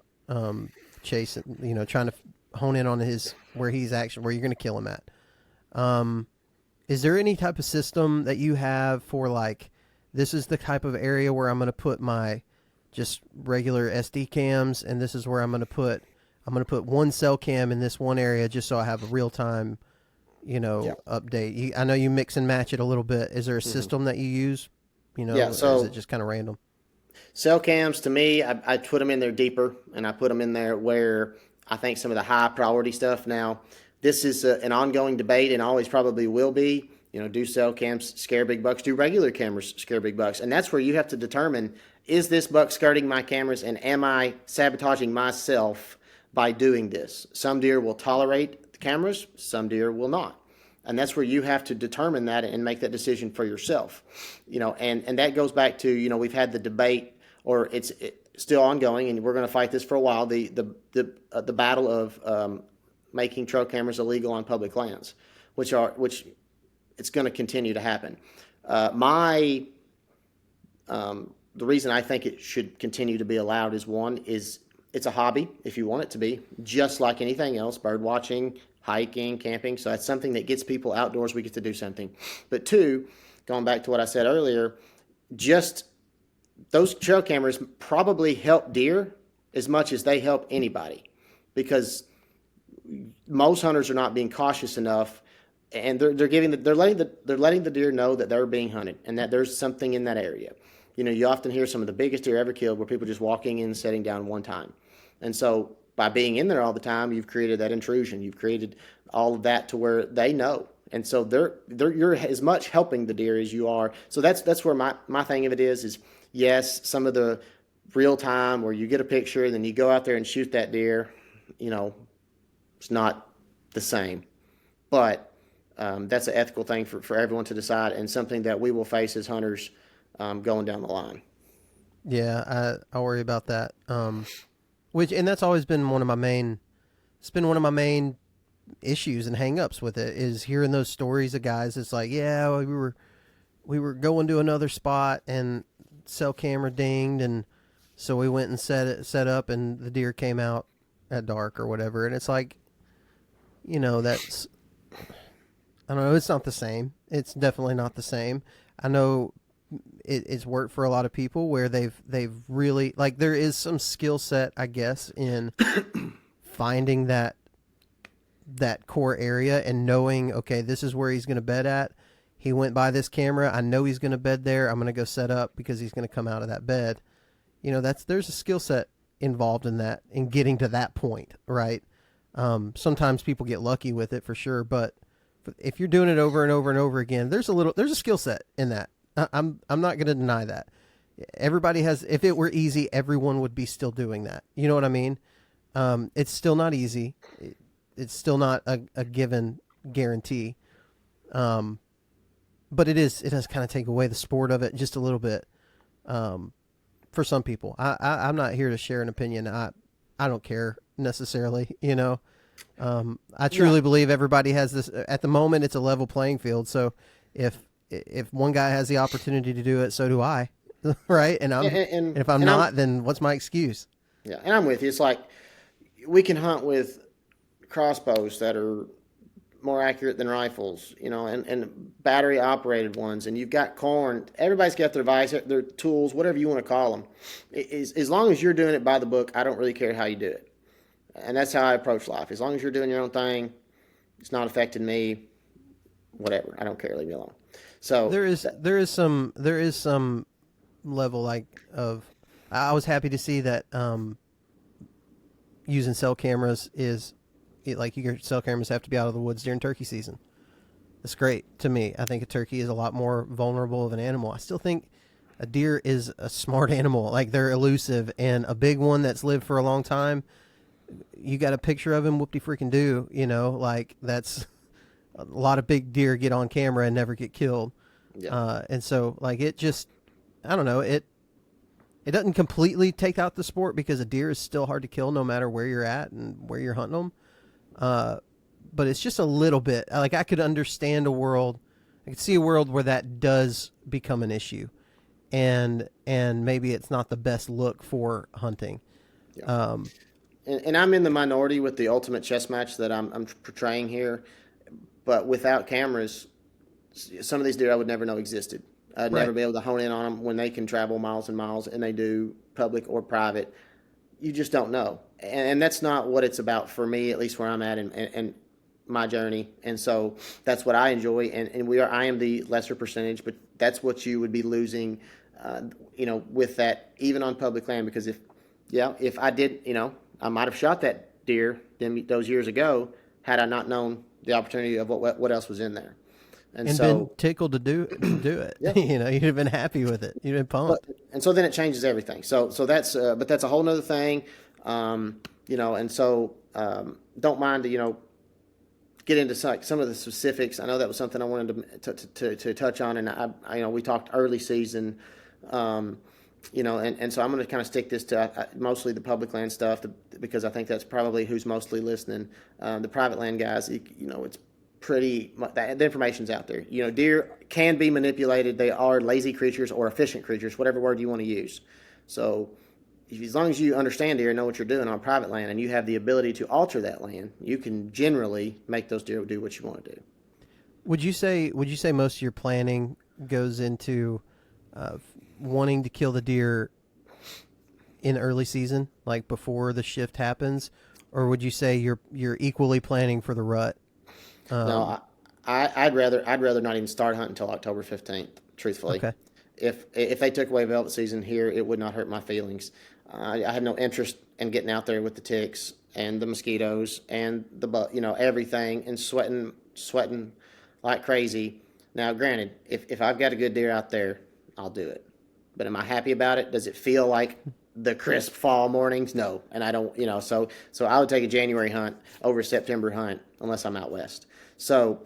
chasing, trying to hone in on where you're going to kill him at. Is there any type of system that you have for like, this is the type of area where I'm going to put my just regular SD cams, and this is where I'm going to put one cell cam in this one area just so I have a real time Yeah. update? I know you mix and match it a little bit. Is there a system that you use, Yeah. or is it So just kind of random? cell cams, to me, I put them in there deeper, and I put them in there where I think some of the high priority stuff. Now, this is an ongoing debate, and always probably will be. Do cell cams scare big bucks? Do regular cameras scare big bucks? And that's where you have to determine: is this buck skirting my cameras, and am I sabotaging myself by doing this? Some deer will tolerate the cameras, some deer will not. And that's where you have to determine that and make that decision for yourself. And that goes back to, we've had the debate, or it's still ongoing, and we're going to fight this for a while, the battle of making trail cameras illegal on public lands, which it's going to continue to happen. The reason I think it should continue to be allowed is it's a hobby, if you want it to be, just like anything else: bird watching, hiking, camping. So that's something that gets people outdoors. We get to do something. But two, going back to what I said earlier, just those trail cameras probably help deer as much as they help anybody, because most hunters are not being cautious enough, and they're letting the deer know that they're being hunted and that there's something in that area. You often hear some of the biggest deer ever killed where people just walking in and setting down one time. And so by being in there all the time, you've created that intrusion. You've created all of that to where they know. And so you're as much helping the deer as you are. So that's where my thing of it is yes, some of the real time where you get a picture and then you go out there and shoot that deer, it's not the same. But that's an ethical thing for everyone to decide, and something that we will face as hunters going down the line. Yeah, I worry about that. And that's always been one of my main. It's been one of my main issues and hangups with it, is hearing those stories of guys. It's like, yeah, we were going to another spot and cell camera dinged, and so we went and set up, and the deer came out at dark or whatever. And it's like, that's, I don't know. It's not the same. It's definitely not the same. I know it's worked for a lot of people where they've really, like, there is some skill set, I guess, in finding that core area and knowing, okay, this is where he's going to bed at. He went by this camera. I know he's going to bed there. I'm going to go set up because he's going to come out of that bed. There's a skill set involved in that, in getting to that point, right? Sometimes people get lucky with it for sure, but if you're doing it over and over and over again, there's a skill set in that. I'm not going to deny that. Everybody has. If it were easy, everyone would be still doing that. You know what I mean? It's still not easy. It's still not a given guarantee. But it does kind of take away the sport of it just a little bit. For some people, I'm not here to share an opinion. I don't care necessarily. I truly believe everybody has this. At the moment, it's a level playing field. So if one guy has the opportunity to do it, so do I, right? And if I'm not, then what's my excuse? Yeah, and I'm with you. It's like we can hunt with crossbows that are more accurate than rifles, and battery operated ones, and you've got corn. Everybody's got their device, their tools, whatever you want to call them. As long as you're doing it by the book, I don't really care how you do it. And that's how I approach life. As long as you're doing your own thing, it's not affecting me, whatever. I don't care. Leave me alone. So there is some level like of. I was happy to see that using cell cameras your cell cameras have to be out of the woods during turkey season. That's great to me. I think a turkey is a lot more vulnerable of an animal. I still think a deer is a smart animal. Like, they're elusive, and a big one that's lived for a long time. You got a picture of him, whoop-de-freaking-do, like, that's a lot of big deer get on camera and never get killed. Yeah. And so, like, it just, I don't know, it doesn't completely take out the sport, because a deer is still hard to kill no matter where you're at and where you're hunting them. But it's just a little bit, like, I could understand I could see a world where that does become an issue, and maybe it's not the best look for hunting. Yeah. And I'm in the minority with the ultimate chess match that I'm portraying here, but without cameras, some of these deer I would never know existed. I'd never be able to hone in on them when they can travel miles and miles, and they do, public or private. You just don't know. And that's not what it's about for me, at least where I'm at. And my journey, and so that's what I enjoy. And I am the lesser percentage, but that's what you would be losing, with that, even on public land. Because if I did, I might have shot that deer those years ago had I not known the opportunity of what else was in there. And And so, been tickled to do it. yeah. You'd have been happy with it. You'd have been But, pumped. and so then it changes everything. So that's but that's a whole nother thing. And so don't mind get into some of the specifics. I know that was something I wanted to touch on, and we talked early season, and so I'm going to kind of stick this to mostly the public land stuff because I think that's probably who's mostly listening. The private land guys, it's pretty the information's out there. Deer can be manipulated. They are lazy creatures or efficient creatures, whatever word you want to use. So as long as you understand deer and know what you're doing on private land and you have the ability to alter that land, you can generally make those deer do what you want to do. Would you say most of your planning goes into wanting to kill the deer in early season, like before the shift happens, or would you say you're equally planning for the rut? No, I'd rather not even start hunting until October 15th, truthfully. Okay. If they took away velvet season here, it would not hurt my feelings. I have no interest in getting out there with the ticks and the mosquitoes and everything, and sweating like crazy. Now, granted, if I've got a good deer out there, I'll do it. But am I happy about it? Does it feel like the crisp fall mornings? No, and I don't. So I would take a January hunt over a September hunt unless I'm out west. So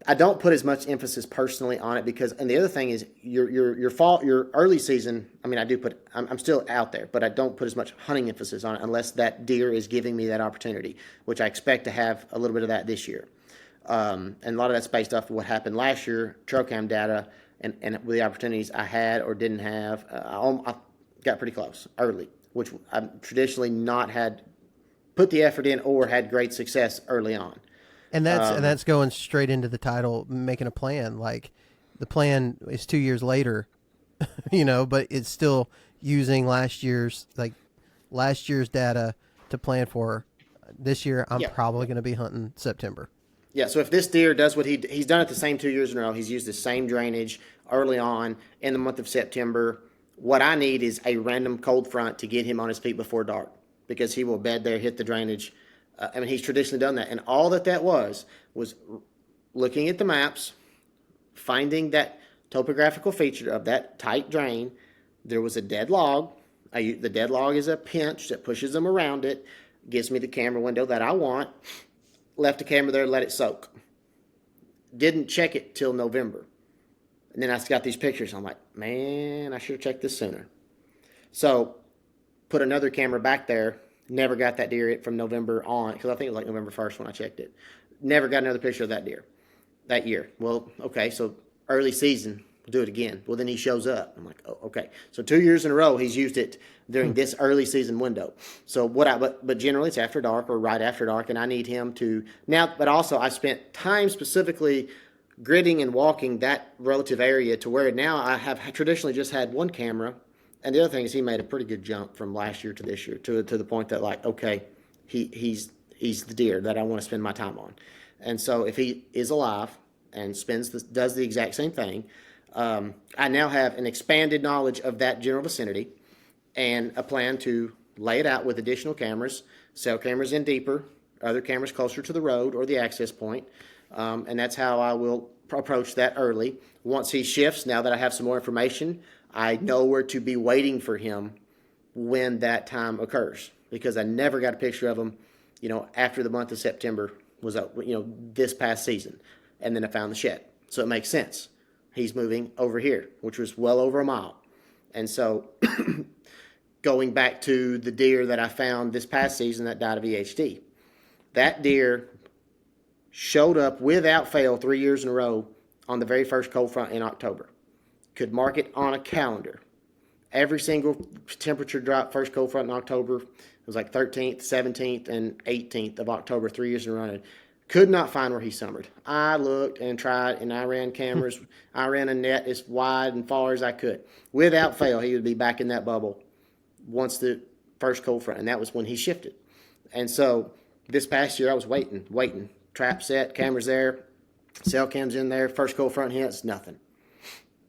I don't put as much emphasis personally on it because, and the other thing is your early season. I mean, I'm still out there, but I don't put as much hunting emphasis on it unless that deer is giving me that opportunity, which I expect to have a little bit of that this year. And a lot of that's based off of what happened last year, trail cam data, and with the opportunities I had or didn't have. I got pretty close early, which I've traditionally not had put the effort in or had great success early on. And that's going straight into the title, making a plan. Like the plan is 2 years later, but it's still using last year's data to plan for. This year, I'm probably going to be hunting September. Yeah, so if this deer does what he's done it the same 2 years in a row, he's used the same drainage early on in the month of September. What I need is a random cold front to get him on his feet before dark because he will bed there, hit the drainage. He's traditionally done that. And all that was looking at the maps, finding that topographical feature of that tight drain. There was a dead log. The dead log is a pinch that pushes them around it, gives me the camera window that I want. Left the camera there, let it soak. Didn't check it till November. And then I got these pictures. I'm like, man, I should have checked this sooner. So put another camera back there. Never got that deer from November on, because I think it was like November 1st when I checked it. Never got another picture of that deer that year. Well, okay, so early season, we'll do it again. Well, then he shows up. I'm like, oh, okay. So 2 years in a row, he's used it during this early season window. So but generally it's after dark or right after dark, and I need him to now. But also, I spent time specifically gridding and walking that relative area to where now I have traditionally just had one camera. And the other thing is he made a pretty good jump from last year to this year to the point that, like, okay, he's the deer that I want to spend my time on. And so if he is alive and does the exact same thing, I now have an expanded knowledge of that general vicinity and a plan to lay it out with additional cameras, cell cameras in deeper, other cameras closer to the road or the access point. And that's how I will approach that early. Once he shifts, now that I have some more information, I know where to be waiting for him when that time occurs, because I never got a picture of him, after the month of September was up, this past season. And then I found the shed. So it makes sense. He's moving over here, which was well over a mile. And so going back to the deer that I found this past season that died of EHD, that deer showed up without fail 3 years in a row on the very first cold front in October. Could mark it on a calendar. Every single temperature drop, first cold front in October, it was like 13th, 17th, and 18th of October, 3 years in a row. Could not find where he summered. I looked and tried, and I ran cameras. I ran a net as wide and far as I could. Without fail, he would be back in that bubble once the first cold front, and that was when he shifted. And so this past year, I was waiting, trap set, cameras there, cell cams in there, first cold front hits, nothing.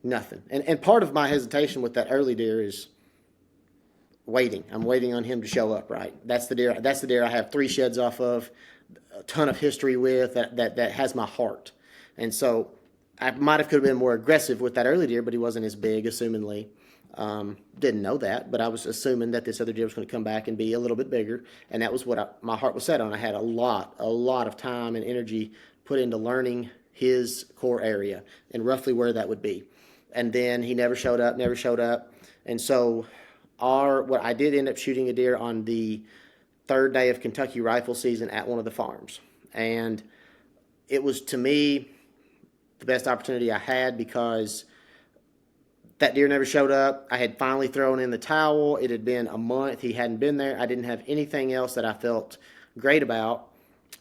And part of my hesitation with that early deer is waiting. I'm waiting on him to show up, right? That's the deer I have 3 sheds off of, a ton of history with, that has my heart. And so I could have been more aggressive with that early deer, but he wasn't as big, assumingly. Didn't know that, but I was assuming that this other deer was going to come back and be a little bit bigger, and that was what my heart was set on. I had a lot of time and energy put into learning his core area and roughly where that would be. And then he never showed up. And so what I did end up shooting a deer on the 3rd day of Kentucky rifle season at one of the farms. And it was, to me, the best opportunity I had, because that deer never showed up. I had finally thrown in the towel. It had been a month. He hadn't been there. I didn't have anything else that I felt great about.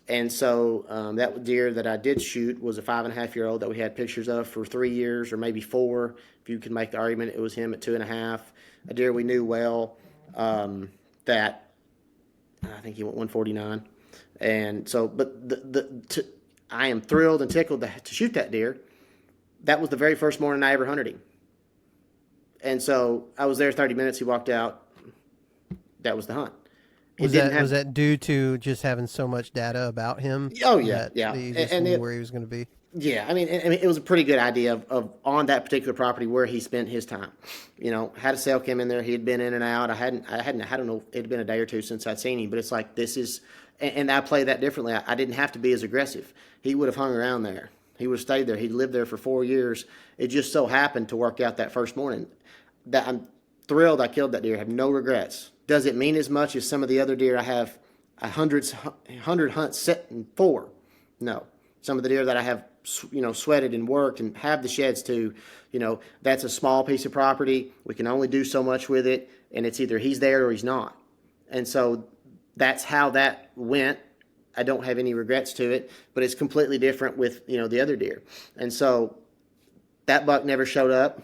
And so that deer that I did shoot was a 5.5-year-old that we had pictures of for 3 years, or maybe 4. If you can make the argument, it was him at 2.5. A deer we knew well, that I think he went 149. And so, but I am thrilled and tickled to shoot that deer. That was the very first morning I ever hunted him. And so I was there 30 minutes. He walked out. That was the hunt. Was that due to just having so much data about him? Oh, yeah, yeah. That you just knew where he was going to be? Yeah, I mean, it was a pretty good idea of on that particular property where he spent his time. You know, had a cell cam in there. He had been in and out. I don't know, it had been a day or two since I'd seen him, but it's like, this is, and I play that differently. I didn't have to be as aggressive. He would have hung around there. He would have stayed there. He'd lived there for 4 years. It just so happened to work out that first morning. That I'm thrilled I killed that deer. I have no regrets. Does it mean as much as some of the other deer I have 100 hunts set in 4? No. Some of the deer that I have, sweated and worked and have the sheds to, that's a small piece of property. We can only do so much with it, and it's either he's there or he's not. And so that's how that went. I don't have any regrets to it, but it's completely different with, the other deer. And so that buck never showed up.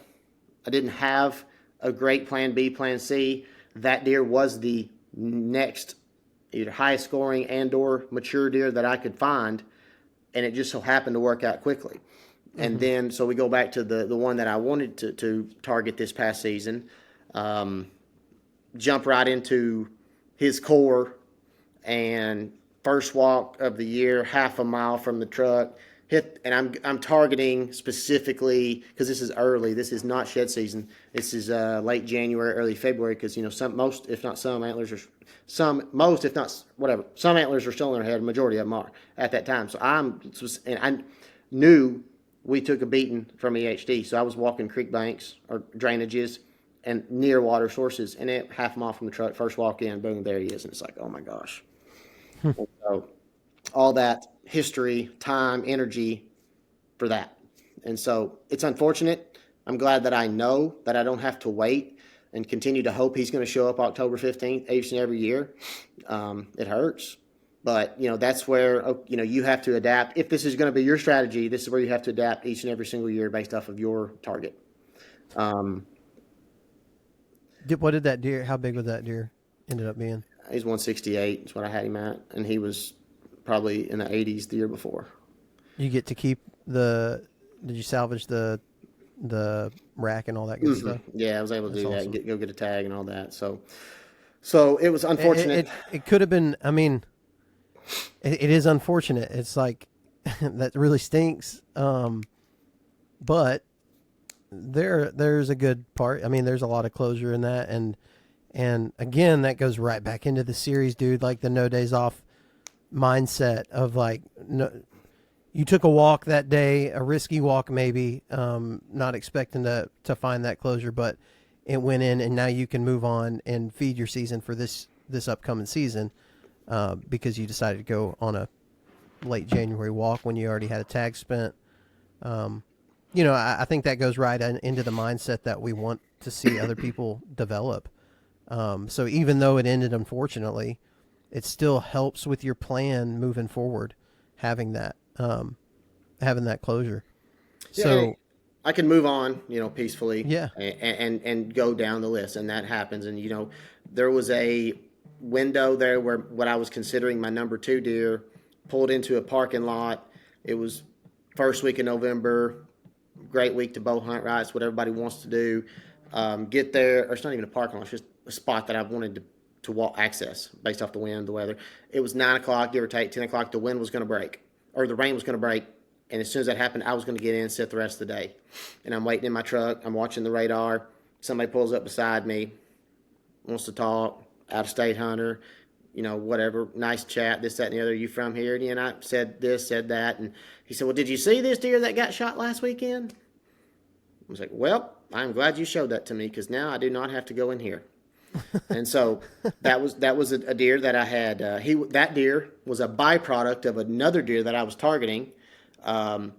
I didn't have a great plan B, plan C. That deer was the next either highest scoring and or mature deer that I could find, and it just so happened to work out quickly. Mm-hmm. And then, so we go back to the one that I wanted to target this past season, jump right into his core, and first walk of the year, half a mile from the truck, hit, and I'm targeting specifically, because this is early. This is not shed season. This is late January, early February, because some antlers are still in their head. Majority of them are at that time. So I knew we took a beating from EHD. So I was walking creek banks or drainages and near water sources, and half a mile from the truck, first walk in, boom, there he is, and it's like, oh my gosh. So all that history, time, energy for that. And so it's unfortunate. I'm glad that I know that I don't have to wait and continue to hope he's going to show up October 15th each and every year. It hurts. But, that's where, you have to adapt. If this is going to be your strategy, this is where you have to adapt each and every single year based off of your target. What did that deer, how big was that deer ended up being? He's 168 is what I had him at. And he was probably in the 80s the year before. You get to keep did you salvage the rack and all that good stuff? Yeah, I was able to do that and go get a tag and all that. So it was unfortunate. It could have been, it is unfortunate. It's like, that really stinks. But there's a good part. There's a lot of closure in that. And again, that goes right back into the series, dude, like the no days off mindset of like, no, you took a walk that day, a risky walk maybe, not expecting to find that closure, but it went in, and now you can move on and feed your season for this upcoming season, because you decided to go on a late January walk when you already had a tag spent. I think that goes right into the mindset that we want to see other people develop. So even though it ended unfortunately, it still helps with your plan moving forward, having that closure. Yeah, so I can move on, peacefully. Yeah. And go down the list, and that happens. And there was a window there where what I was considering my number 2 deer pulled into a parking lot. It was first week in November, great week to bow hunt, right? It's what everybody wants to do. Get there, or it's not even a parking lot, it's just a spot that I wanted to walk access based off the wind, the weather. It was 9 o'clock, give or take, 10 o'clock, the wind was going to break, or the rain was going to break. And as soon as that happened, I was going to get in and sit the rest of the day. And I'm waiting in my truck. I'm watching the radar. Somebody pulls up beside me, wants to talk, out-of-state hunter, whatever, nice chat, this, that, and the other. You from here? And I said this, said that. And he said, well, did you see this deer that got shot last weekend? I was like, well, I'm glad you showed that to me because now I do not have to go in here. And so that was a deer that I had. That deer was a byproduct of another deer that I was targeting. I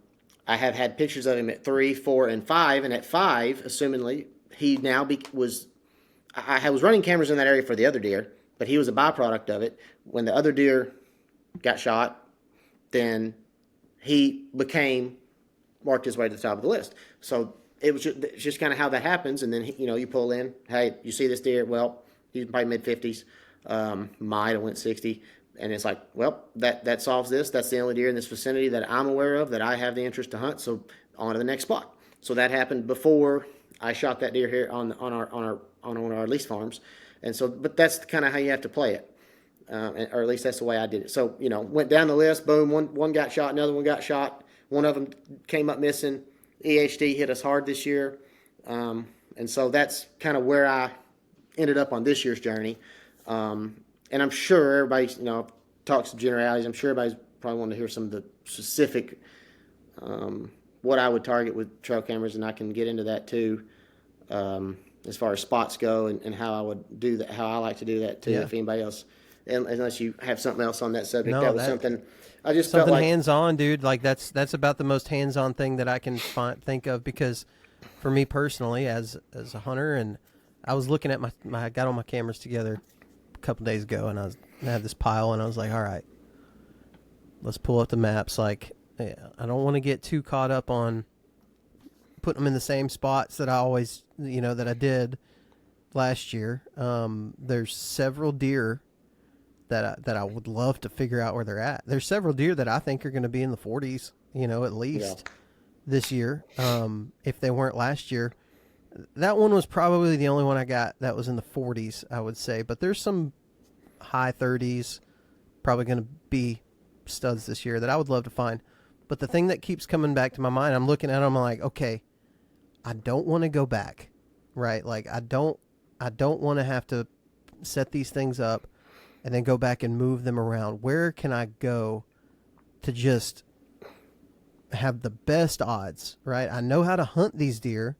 have had pictures of him at 3, 4, and 5, and at 5, assumingly, he now was. I was running cameras in that area for the other deer, but he was a byproduct of it. When the other deer got shot, then he marked his way to the top of the list. So it was just kind of how that happens, and then you pull in. Hey, you see this deer? Well, he's probably mid-50s. Might have went 60. And it's like, well, that solves this. That's the only deer in this vicinity that I'm aware of that I have the interest to hunt. So on to the next spot. So that happened before I shot that deer here on one of our lease farms. And so, but that's kind of how you have to play it, or at least that's the way I did it. So went down the list. Boom, one got shot, another one got shot. One of them came up missing. EHD hit us hard this year, and so that's kind of where I ended up on this year's journey. And I'm sure everybody, talks generalities. I'm sure everybody's probably wanting to hear some of the specific, what I would target with trail cameras, and I can get into that too, as far as spots go, and how I would do that, how I like to do that too. Yeah. If anybody else, unless you have something else on that subject, no, that was something I just something felt like hands-on, dude. Like that's about the most hands-on thing that I can think of, because for me personally, as a hunter, and I was looking at I got all my cameras together a couple days ago, and I had this pile, and I was like, all right, let's pull up the maps. Like, I don't want to get too caught up on putting them in the same spots that I always, that I did last year. There's several deer that I would love to figure out where they're at. There's several deer that I think are going to be in the 40s, at least this year. If they weren't last year. That one was probably the only one I got that was in the 40s, I would say. But there's some high 30s probably going to be studs this year that I would love to find. But the thing that keeps coming back to my mind, I'm looking at them, I'm like, okay, I don't want to go back, right? Like, I don't want to have to set these things up and then go back and move them around. Where can I go to just have the best odds, right? I know how to hunt these deer.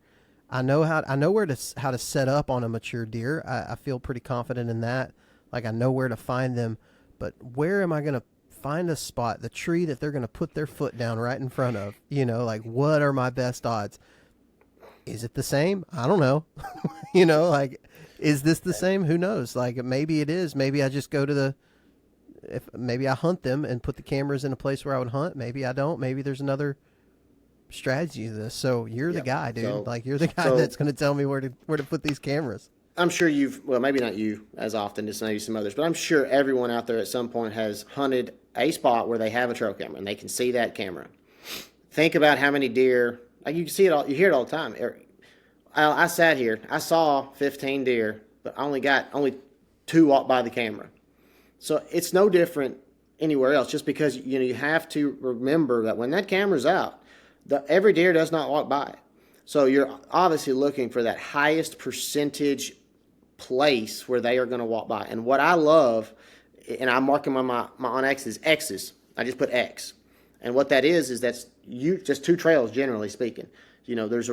I know how to set up on a mature deer. I feel pretty confident in that. Like, I know where to find them, but where am I going to find a spot, the tree that they're going to put their foot down right in front of? Like, what are my best odds? Is it the same? I don't know. Like, is this the same? Who knows? Like, maybe it is. Maybe I just go to maybe I hunt them and put the cameras in a place where I would hunt. Maybe I don't. Maybe there's another strategy to this. So you're the guy, dude. You're the guy that's going to tell me where to put these cameras. I'm sure maybe not you as often, just maybe some others, but I'm sure everyone out there at some point has hunted a spot where they have a trail camera and they can see that camera. Think about how many deer, like, you can see it all, you hear it all the time. I sat here, I saw 15 deer, but I only 2 walk by the camera. So it's no different anywhere else, just because, you have to remember that when that camera's out, every deer does not walk by. So you're obviously looking for that highest percentage place where they are going to walk by. And what I love, and I'm marking my on X's, I just put X. And what that is that's just 2 trails, generally speaking. There's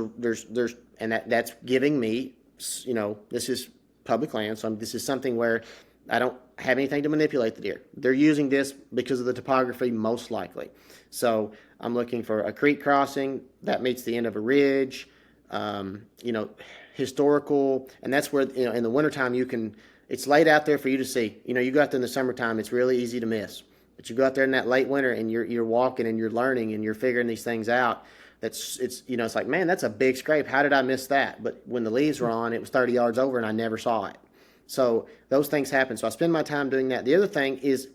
and that's giving me, this is public land, so this is something where I don't have anything to manipulate the deer. They're using this because of the topography, most likely. So I'm looking for a creek crossing that meets the end of a ridge, historical, and that's where, in the wintertime it's laid out there for you to see. You go out there in the summertime, it's really easy to miss. But you go out there in that late winter and you're walking and you're learning and you're figuring these things out. It's like, man, that's a big scrape. How did I miss that? But when the leaves were on, it was 30 yards over and I never saw it. So those things happen. So I spend my time doing that. The other thing is,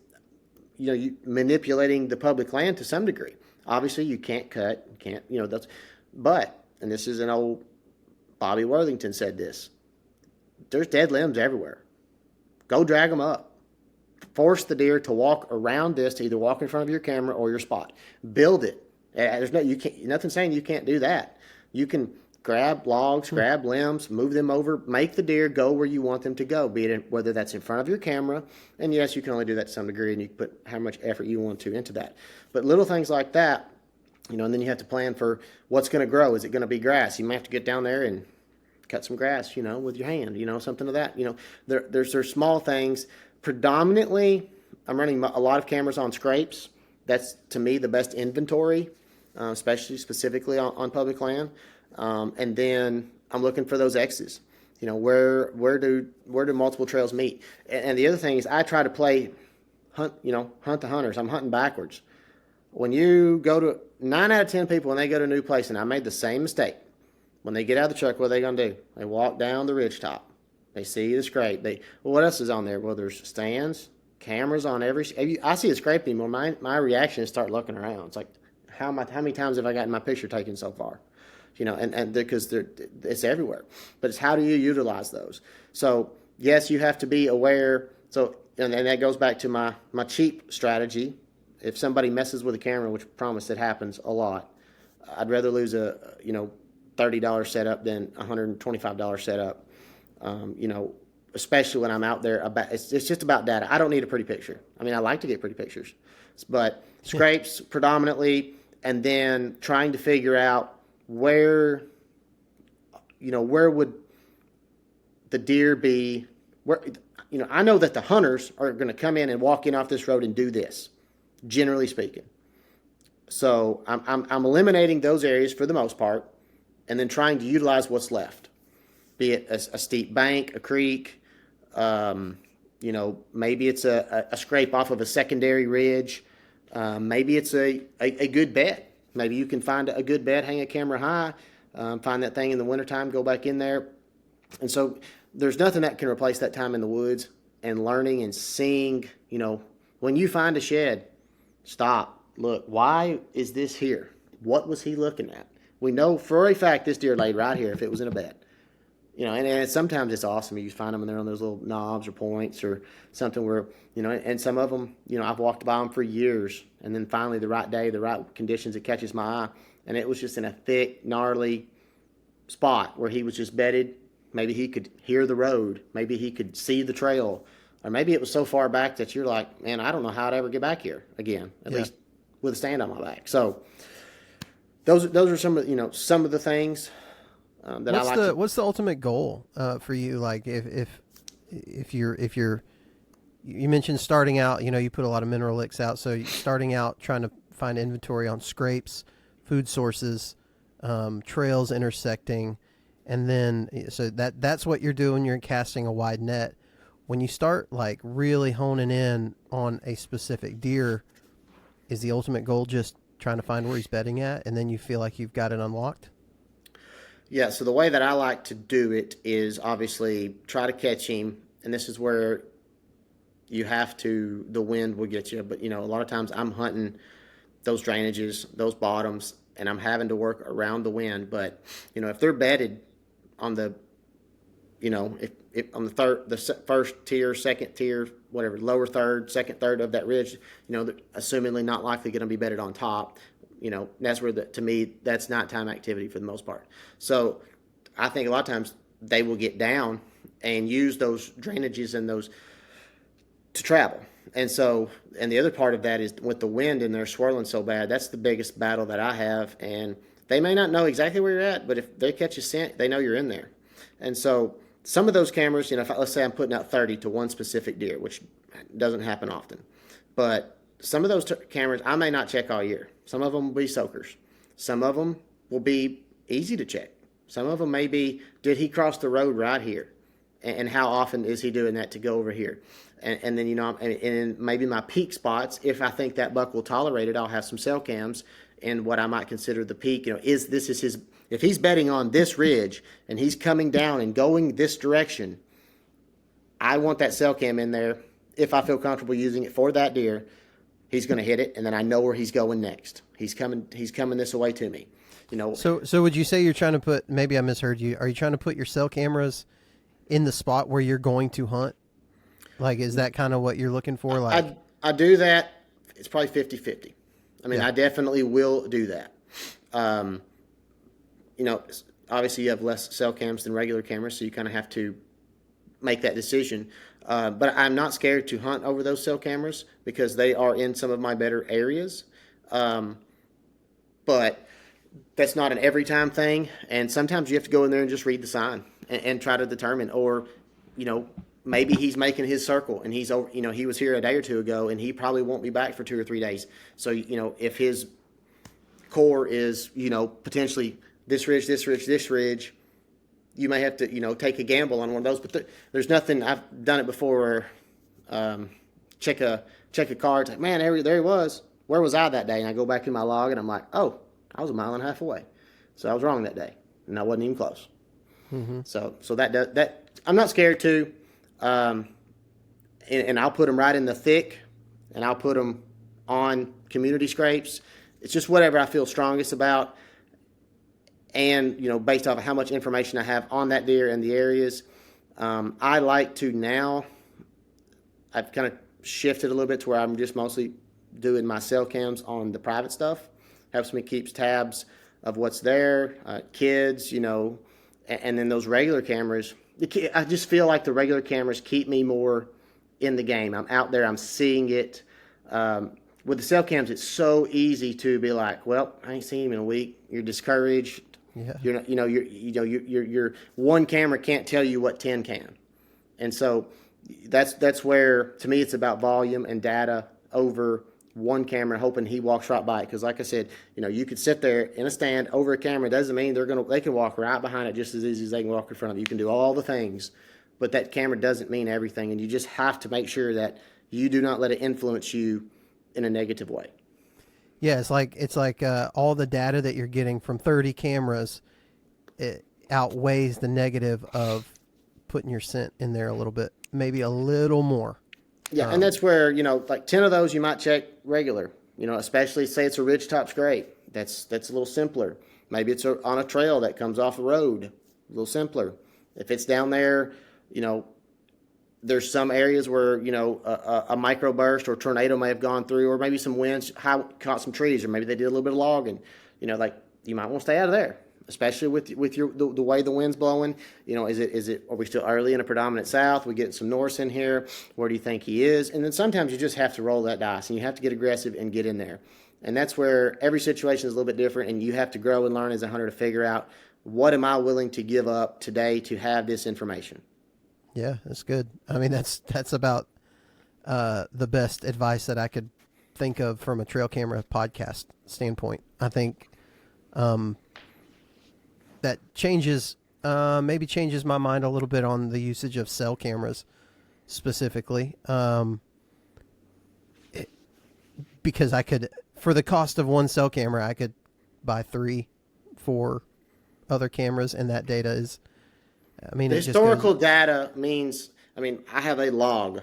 you manipulating the public land to some degree. Obviously, you can't cut, but, and this is an old, Bobby Worthington said this, there's dead limbs everywhere. Go drag them up. Force the deer to walk around this, to either walk in front of your camera or your spot. Build it. Nothing saying you can't do that. You can grab logs, grab limbs, move them over, make the deer go where you want them to go, whether that's in front of your camera, and yes, you can only do that to some degree, and you can put how much effort you want to into that. But little things like that, and then you have to plan for what's going to grow. Is it going to be grass? You might have to get down there and cut some grass, with your hand, something of that. There's small things. Predominantly, I'm running a lot of cameras on scrapes. That's, to me, the best inventory, specifically on public land. And then I'm looking for those X's. Where do multiple trails meet? And the other thing is I try to hunt the hunters. I'm hunting backwards. When you go to 9 out of 10 people, when they go to a new place, and I made the same mistake, when they get out of the truck, what are they going to do? They walk down the ridge top. They see the scrape. What else is on there? Well, there's stands, cameras on I see a scrape anymore. My reaction is start looking around. It's like, how many times have I gotten my picture taken so far? And because it's everywhere. But it's how do you utilize those? So yes, you have to be aware. So and that goes back to my cheap strategy. If somebody messes with a camera, which I promise it happens a lot, I'd rather lose a $30 setup than a $125 setup. Especially when I'm out there. It's just about data. I don't need a pretty picture. I mean, I like to get pretty pictures, but scrapes predominantly, and then trying to figure out where would the deer be? I know that the hunters are going to come in and walk in off this road and do this, generally speaking. So I'm eliminating those areas for the most part, and then trying to utilize what's left, be it a steep bank, a creek, maybe it's a scrape off of a secondary ridge, maybe it's a good bed. Maybe you can find a good bed, hang a camera high, find that thing in the wintertime, go back in there. And so there's nothing that can replace that time in the woods and learning and seeing, when you find a shed, stop, look, why is this here? What was he looking at? We know for a fact this deer laid right here if it was in a bed. And sometimes it's awesome. You find them and they're on those little knobs or points or something where, and some of them, I've walked by them for years. And then finally the right day, the right conditions, it catches my eye. And it was just in a thick, gnarly spot where he was just bedded. Maybe he could hear the road. Maybe he could see the trail. Or maybe it was so far back that you're like, man, I don't know how I'd ever get back here again, at least with a stand on my back. So those are some of the things. What's the ultimate goal for you? Like if you're you mentioned starting out, you put a lot of mineral licks out. So you're starting out trying to find inventory on scrapes, food sources, trails intersecting, and then so that's what you're doing. You're casting a wide net. When you start like really honing in on a specific deer, is the ultimate goal just trying to find where he's bedding at, and then you feel like you've got it unlocked? Yeah, so the way that I like to do it is obviously try to catch him, and this is where the wind will get you. But, a lot of times I'm hunting those drainages, those bottoms, and I'm having to work around the wind. But, if they're bedded on the, if on the first tier, second tier, whatever, lower third, second third of that ridge, they're assumingly not likely going to be bedded on top. That's where to me, that's nighttime activity for the most part. So I think a lot of times they will get down and use those drainages and those to travel. And the other part of that is with the wind and they're swirling so bad, that's the biggest battle that I have. And they may not know exactly where you're at, but if they catch a scent, they know you're in there. And so some of those cameras, let's say I'm putting out 30 to one specific deer, which doesn't happen often, but some of those cameras I may not check all year. Some of them will be soakers. Some of them will be easy to check. Some of them may be, did he cross the road right here? And how often is he doing that to go over here? And then, and maybe my peak spots, if I think that buck will tolerate it, I'll have some cell cams and what I might consider the peak. If he's bedding on this ridge and he's coming down and going this direction, I want that cell cam in there if I feel comfortable using it for that deer. he's going to hit it, and then I know where he's going next. He's coming this way to me. So would you say you're trying to put, maybe I misheard you, are you trying to put your cell cameras in the spot where you're going to hunt? Like, is that kind of what you're looking for? Like, I do that. It's probably 50-50. I mean, Yeah. I definitely will do that. Obviously you have less cell cams than regular cameras, so you kind of have to make that decision. But I'm not scared to hunt over those cell cameras because they are in some of my better areas. But that's not an every time thing. And sometimes you have to go in there and just read the sign and try to determine, or, maybe he's making his circle and he's, he was here a day or two ago and he probably won't be back for 2 or 3 days. So, if his core is, potentially this ridge, you may have to, take a gamble on one of those. But there's nothing, I've done it before where check a card, like, man, there he was. Where was I that day? And I go back in my log and I'm like, oh, I was a mile and a half away. So I was wrong that day. And I wasn't even close. Mm-hmm. So that I'm not scared to. And I'll put them right in the thick, and I'll put them on community scrapes. It's just whatever I feel strongest about, and based off of how much information I have on that deer and the areas. I like to now. I've kind of shifted a little bit to where I'm just mostly doing my cell cams on the private stuff. Helps me keep tabs of what's there, kids, and then those regular cameras. I just feel like the regular cameras keep me more in the game. I'm out there. I'm seeing it. With the cell cams, it's so easy to be like, "Well, I ain't seen him in a week." You're discouraged. Yeah. You're not, your one camera can't tell you what 10 can, and so that's where, to me, it's about volume and data over one camera, hoping he walks right by it. Because, like I said, you could sit there in a stand over a camera. Doesn't mean they can walk right behind it just as easy as they can walk in front of it. You can do all the things, but that camera doesn't mean everything, and you just have to make sure that you do not let it influence you in a negative way. Yeah, it's like all the data that you're getting from 30 cameras, it outweighs the negative of putting your scent in there a little bit, maybe a little more. Yeah, and that's where, like 10 of those you might check regular, especially say it's a ridgetop scrape. That's a little simpler. Maybe it's on a trail that comes off a road, a little simpler. If it's down there, there's some areas where, a microburst or tornado may have gone through, or maybe some winds caught some trees, or maybe they did a little bit of logging. Like, you might want to stay out of there, especially with the way the wind's blowing. Are we still early in a predominant south? We getting some north in here? Where do you think he is? And then sometimes you just have to roll that dice, and you have to get aggressive and get in there. And that's where every situation is a little bit different, and you have to grow and learn as a hunter to figure out, what am I willing to give up today to have this information? Yeah, that's good. I mean, that's about the best advice that I could think of from a trail camera podcast standpoint. I think that maybe changes my mind a little bit on the usage of cell cameras specifically. Because I could, for the cost of one cell camera, I could buy 3, 4 other cameras, and that data is, the historical data means, I have a log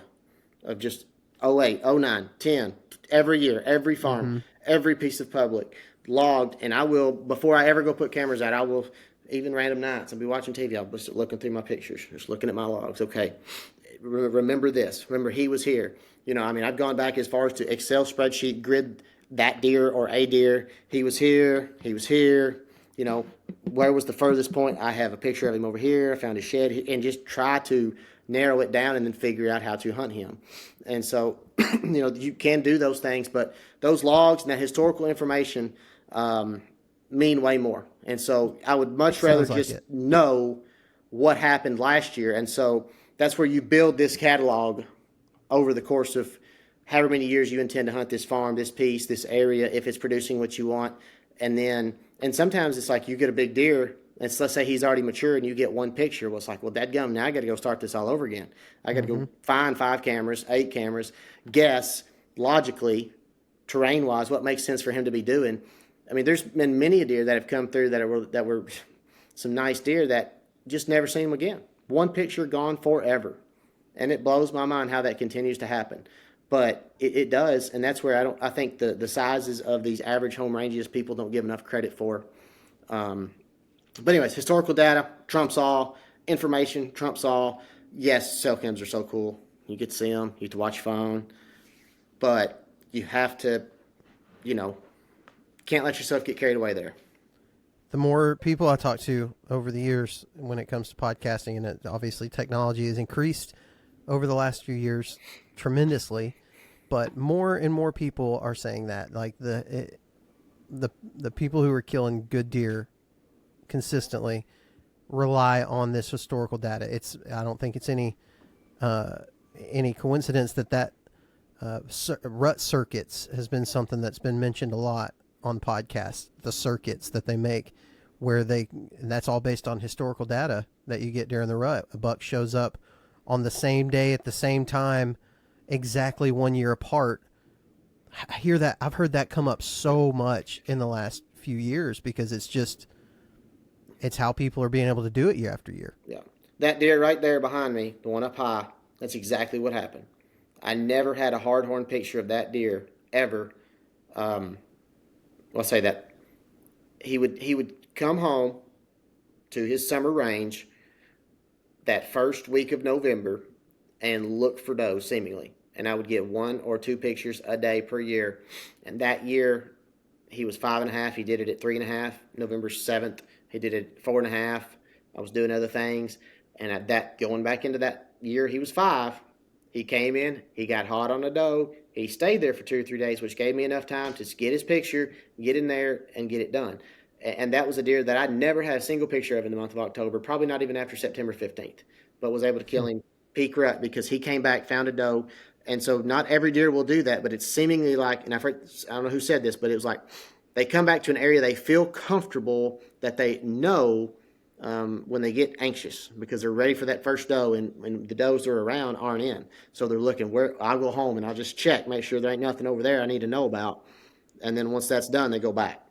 of just 08, 09, 10, every year, every farm, every piece of public logged. And I will, before I ever go put cameras out, I will, even random nights, I'll be watching TV, I'll be looking through my pictures, just looking at my logs. Okay, remember this. Remember he was here. I've gone back as far as to Excel spreadsheet, grid that deer or a deer. He was here. He was here. Where was the furthest point? I have a picture of him over here. I found his shed, and just try to narrow it down and then figure out how to hunt him. And so, you can do those things, but those logs and that historical information mean way more. And so I would much rather just know what happened last year. And so that's where you build this catalog over the course of however many years you intend to hunt this farm, this piece, this area, if it's producing what you want. And sometimes it's like you get a big deer, and let's say he's already mature, and you get one picture. Well, it's like, well, dadgum, now I got to go start this all over again. I got to go find 5 cameras, 8 cameras, guess logically, terrain-wise, what makes sense for him to be doing. There's been many a deer that have come through that were some nice deer that just never seen them again. One picture gone forever, and it blows my mind how that continues to happen. but it does, and that's where I think the sizes of these average home ranges people don't give enough credit for. But anyways, historical data trumps all. Information trumps all. Yes, cell cams are so cool. You get to see them. You get to watch your phone, but you have to, you know, can't let yourself get carried away there. The more people I talk to over the years when it comes to podcasting, and obviously technology has increased over the last few years tremendously, but more and more people are saying that, like the people who are killing good deer consistently rely on this historical data. I don't think it's any coincidence that rut circuits has been something that's been mentioned a lot on podcasts. The circuits that they make, and that's all based on historical data that you get during the rut. A buck shows up on the same day at the same time, exactly 1 year apart. I hear that. I've heard that come up so much in the last few years because it's how people are being able to do it year after year. Yeah. That deer right there behind me, the one up high, that's exactly what happened. I never had a hard horn picture of that deer ever. I'll say that he would come home to his summer range that first week of November and look for does seemingly. And I would get 1 or 2 pictures a day per year. And that year he was 5.5. He did it at 3.5. November 7th, he did it at 4.5. I was doing other things. And at that, going back into that year, he was 5. He came in, he got hot on a doe. He stayed there for 2 or 3 days, which gave me enough time to get his picture, get in there, and get it done. And that was a deer that I never had a single picture of in the month of October, probably not even after September 15th, but was able to kill him peak rut because he came back, found a doe. And so not every deer will do that, but it's seemingly like, and I don't know who said this, but it was like they come back to an area they feel comfortable that they know when they get anxious because they're ready for that first doe, and the does they're around aren't in. So they're looking where I'll go home and I'll just check, make sure there ain't nothing over there I need to know about. And then once that's done, they go back.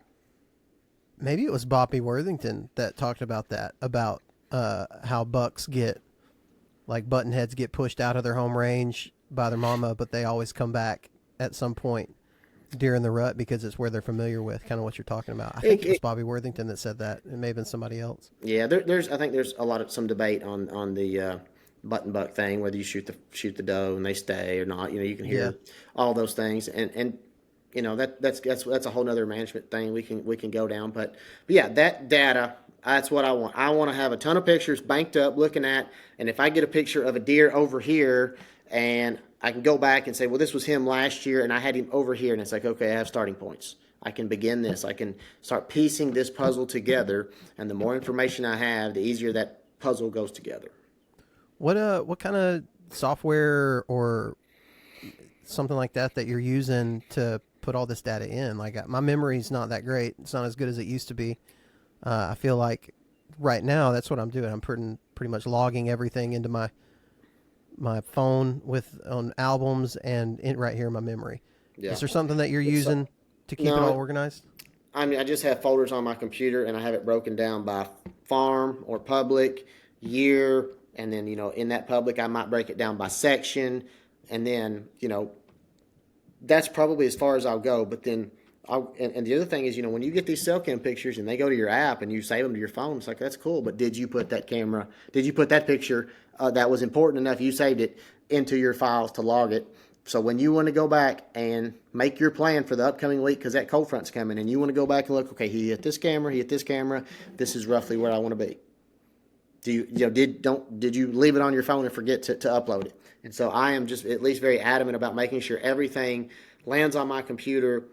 Maybe it was Boppy Worthington that talked about that, about how bucks get, like buttonheads get pushed out of their home range by their mama, but they always come back at some point during the rut because it's where they're familiar with, kind of what you're talking about. I think it was Bobby Worthington that said that. It may have been somebody else. Yeah, I think there's some debate on the button buck thing, whether you shoot the doe and they stay or not. You know, you can hear all those things, and you know that's a whole nother management thing we can go down. But yeah, that data, that's what I want. I want to have a ton of pictures banked up looking at, and if I get a picture of a deer over here and I can go back and say, well, this was him last year and I had him over here, and it's like, okay, I have starting points. I can begin this. I can start piecing this puzzle together, and the more information I have, the easier that puzzle goes together. What kind of software or something like that you're using to put all this data in? Like, my memory's not that great. It's not as good as it used to be. I feel like right now that's what I'm doing. I'm pretty much logging everything into my phone on albums and right here in my memory. Yeah. Is there something that you're using to keep it all organized? I mean, I just have folders on my computer and I have it broken down by farm or public, year, and then, you know, in that public I might break it down by section, and then, you know, that's probably as far as I'll go. But then and the other thing is, you know, when you get these cell cam pictures and they go to your app and you save them to your phone, it's like, that's cool, but did you put that picture that was important enough, you saved it into your files to log it? So when you want to go back and make your plan for the upcoming week, because that cold front's coming, and you want to go back and look, okay, he hit this camera, this is roughly where I want to be. Did you leave it on your phone and forget to upload it? And so I am just at least very adamant about making sure everything lands on my computer.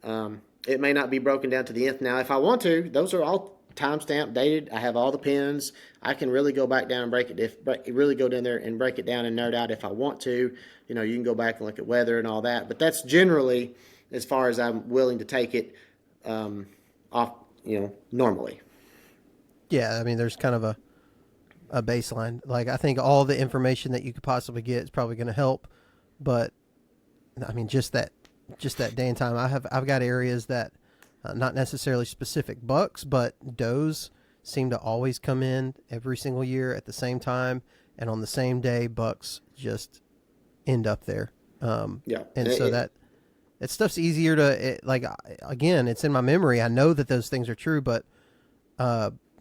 It may not be broken down to the nth. Now, if I want to, those are all timestamp dated. I have all the pins. I can really go back down and really go down there and break it down and nerd out if I want to. You know, you can go back and look at weather and all that. But that's generally as far as I'm willing to take it off, you know, normally. Yeah, I mean, there's kind of a baseline. Like, I think all the information that you could possibly get is probably going to help. But, I mean, just that day and time. I've got areas that not necessarily specific bucks, but does seem to always come in every single year at the same time, and on the same day bucks just end up there, Yeah. And so that stuff's easier to again, it's in my memory. I know that those things are true, but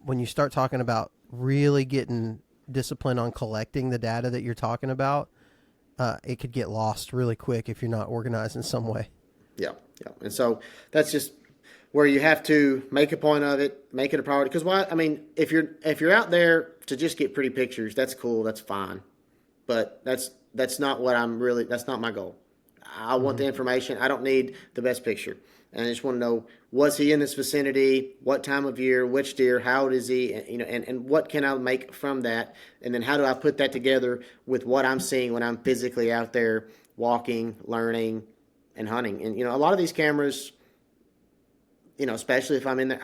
when you start talking about really getting discipline on collecting the data that you're talking about, it could get lost really quick if you're not organized in some way. Yeah. Yeah. And so that's just where you have to make a point of it, make it a priority. Because if you're out there to just get pretty pictures, that's cool, that's fine. But that's not what that's not my goal. I want the information. I don't need the best picture. And I just want to know, was he in this vicinity? What time of year? Which deer? How old is he? And what can I make from that? And then how do I put that together with what I'm seeing when I'm physically out there walking, learning, and hunting? And a lot of these cameras, especially if I'm in there,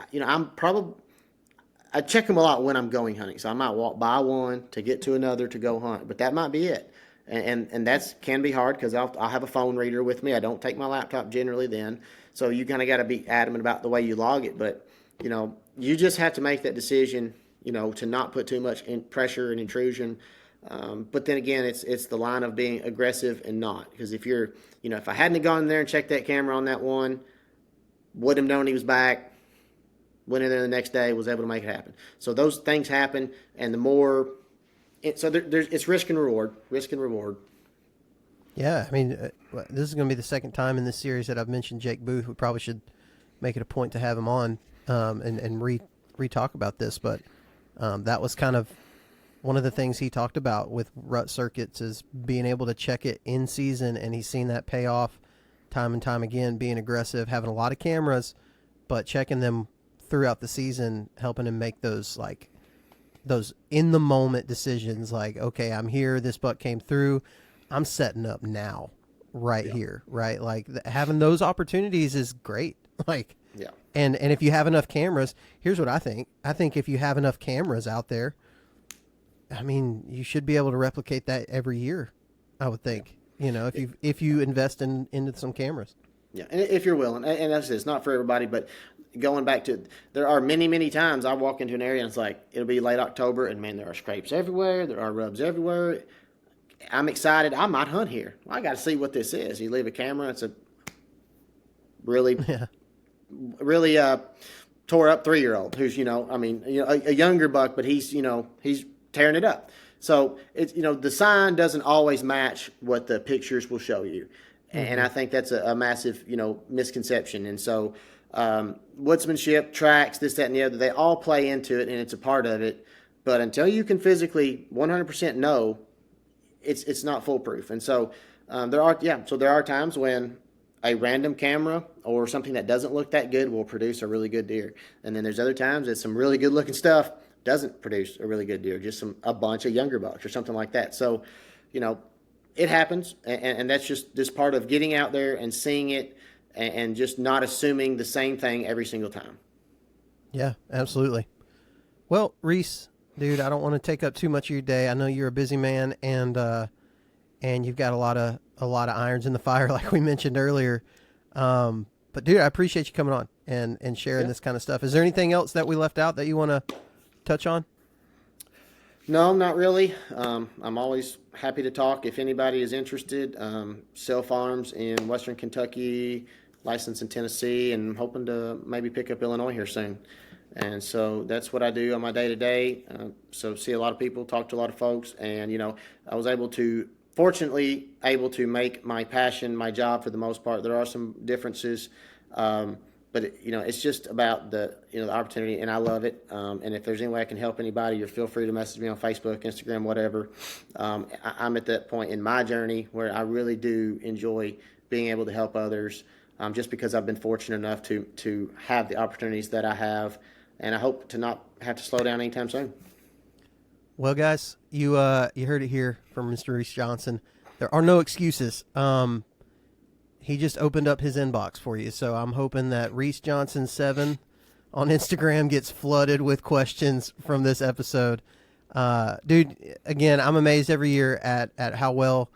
I check them a lot when I'm going hunting. So I might walk by one to get to another to go hunt, but that might be it. And that can be hard because I'll have a phone reader with me. I don't take my laptop generally then. So you kind of got to be adamant about the way you log it. But, you just have to make that decision, to not put too much pressure and intrusion. But then again, it's the line of being aggressive and not. Because if I hadn't gone there and checked that camera on that one, wouldn't have known he was back, went in there the next day, was able to make it happen. So those things happen, and the more... it's risk and reward. Yeah, this is going to be the second time in this series that I've mentioned Jake Booth. We probably should make it a point to have him on and re-talk about this. But that was kind of one of the things he talked about with rut circuits is being able to check it in season, and he's seen that pay off time and time again, being aggressive, having a lot of cameras, but checking them throughout the season, helping him make those in the moment decisions like, okay, I'm here, this buck came through, I'm setting up now here, right? Like having those opportunities is great. And if you have enough cameras, here's what I think if you have enough cameras out there, you should be able to replicate that every year, I would think. If you invest into some cameras. Yeah, and if you're willing, and that's it's not for everybody, but going back to, there are many, many times I walk into an area and it's like, it'll be late October and man, there are scrapes everywhere. There are rubs everywhere. I'm excited. I might hunt here. Well, I got to see what this is. You leave a camera. It's a really tore up 3-year-old who's, a younger buck, but he's tearing it up. So it's, the sign doesn't always match what the pictures will show you. And I think that's a massive, misconception. And so, woodsmanship, tracks, this, that, and the other, they all play into it, and it's a part of it. But until you can physically 100% know, it's not foolproof. And so there are times when a random camera or something that doesn't look that good will produce a really good deer. And then there's other times that some really good looking stuff doesn't produce a really good deer, just a bunch of younger bucks or something like that. So, it happens, and that's just this part of getting out there and seeing it and just not assuming the same thing every single time. Yeah, absolutely. Well, Reese, dude, I don't want to take up too much of your day. I know you're a busy man, and you've got a lot of irons in the fire, like we mentioned earlier. But dude, I appreciate you coming on and sharing this kind of stuff. Is there anything else that we left out that you want to touch on? No, not really. I'm always happy to talk if anybody is interested. Sell farms in Western Kentucky, licensed in Tennessee, and hoping to maybe pick up Illinois here soon. And so that's what I do on my day-to-day. So see a lot of people, talk to a lot of folks, and I was fortunately able to make my passion my job for the most part. There are some differences, but it's just about the opportunity, and I love it. And if there's any way I can help anybody, you feel free to message me on Facebook, Instagram, whatever. I'm at that point in my journey where I really do enjoy being able to help others, just because I've been fortunate enough to have the opportunities that I have, and I hope to not have to slow down anytime soon. Well, guys, you heard it here from Mr. Reese Johnson. There are no excuses. He just opened up his inbox for you, so I'm hoping that Reese Johnson 7 on Instagram gets flooded with questions from this episode. Dude, again, I'm amazed every year at how well,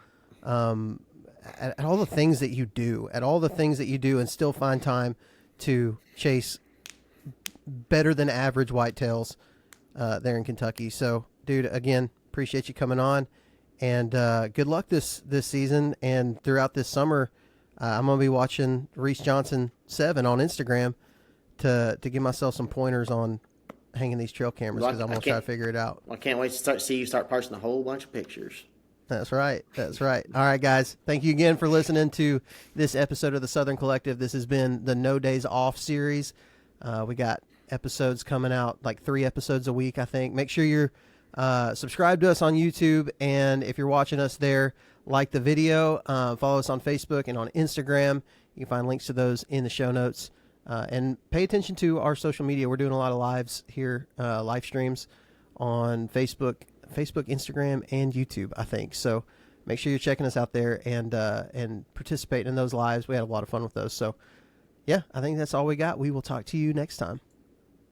at all the things that you do, and still find time to chase better than average whitetails there in Kentucky. So, dude, again, appreciate you coming on. And good luck this season and throughout this summer. I'm gonna be watching Reese Johnson 7 on Instagram to give myself some pointers on hanging these trail cameras, because I'm gonna try to figure it out. I can't wait to see you start posting a whole bunch of pictures. That's right. That's right. All right, guys. Thank you again for listening to this episode of the Southern Collective. This has been the No Days Off series. We got episodes coming out, like 3 episodes a week, I think. Make sure you're subscribed to us on YouTube, and if you're watching us there, like the video. Follow us on Facebook and on Instagram. You can find links to those in the show notes. And pay attention to our social media. We're doing a lot of lives here, live streams on Facebook, Instagram, and YouTube, I think. So make sure you're checking us out there and participating in those lives. We had a lot of fun with those. So, yeah, I think that's all we got. We will talk to you next time.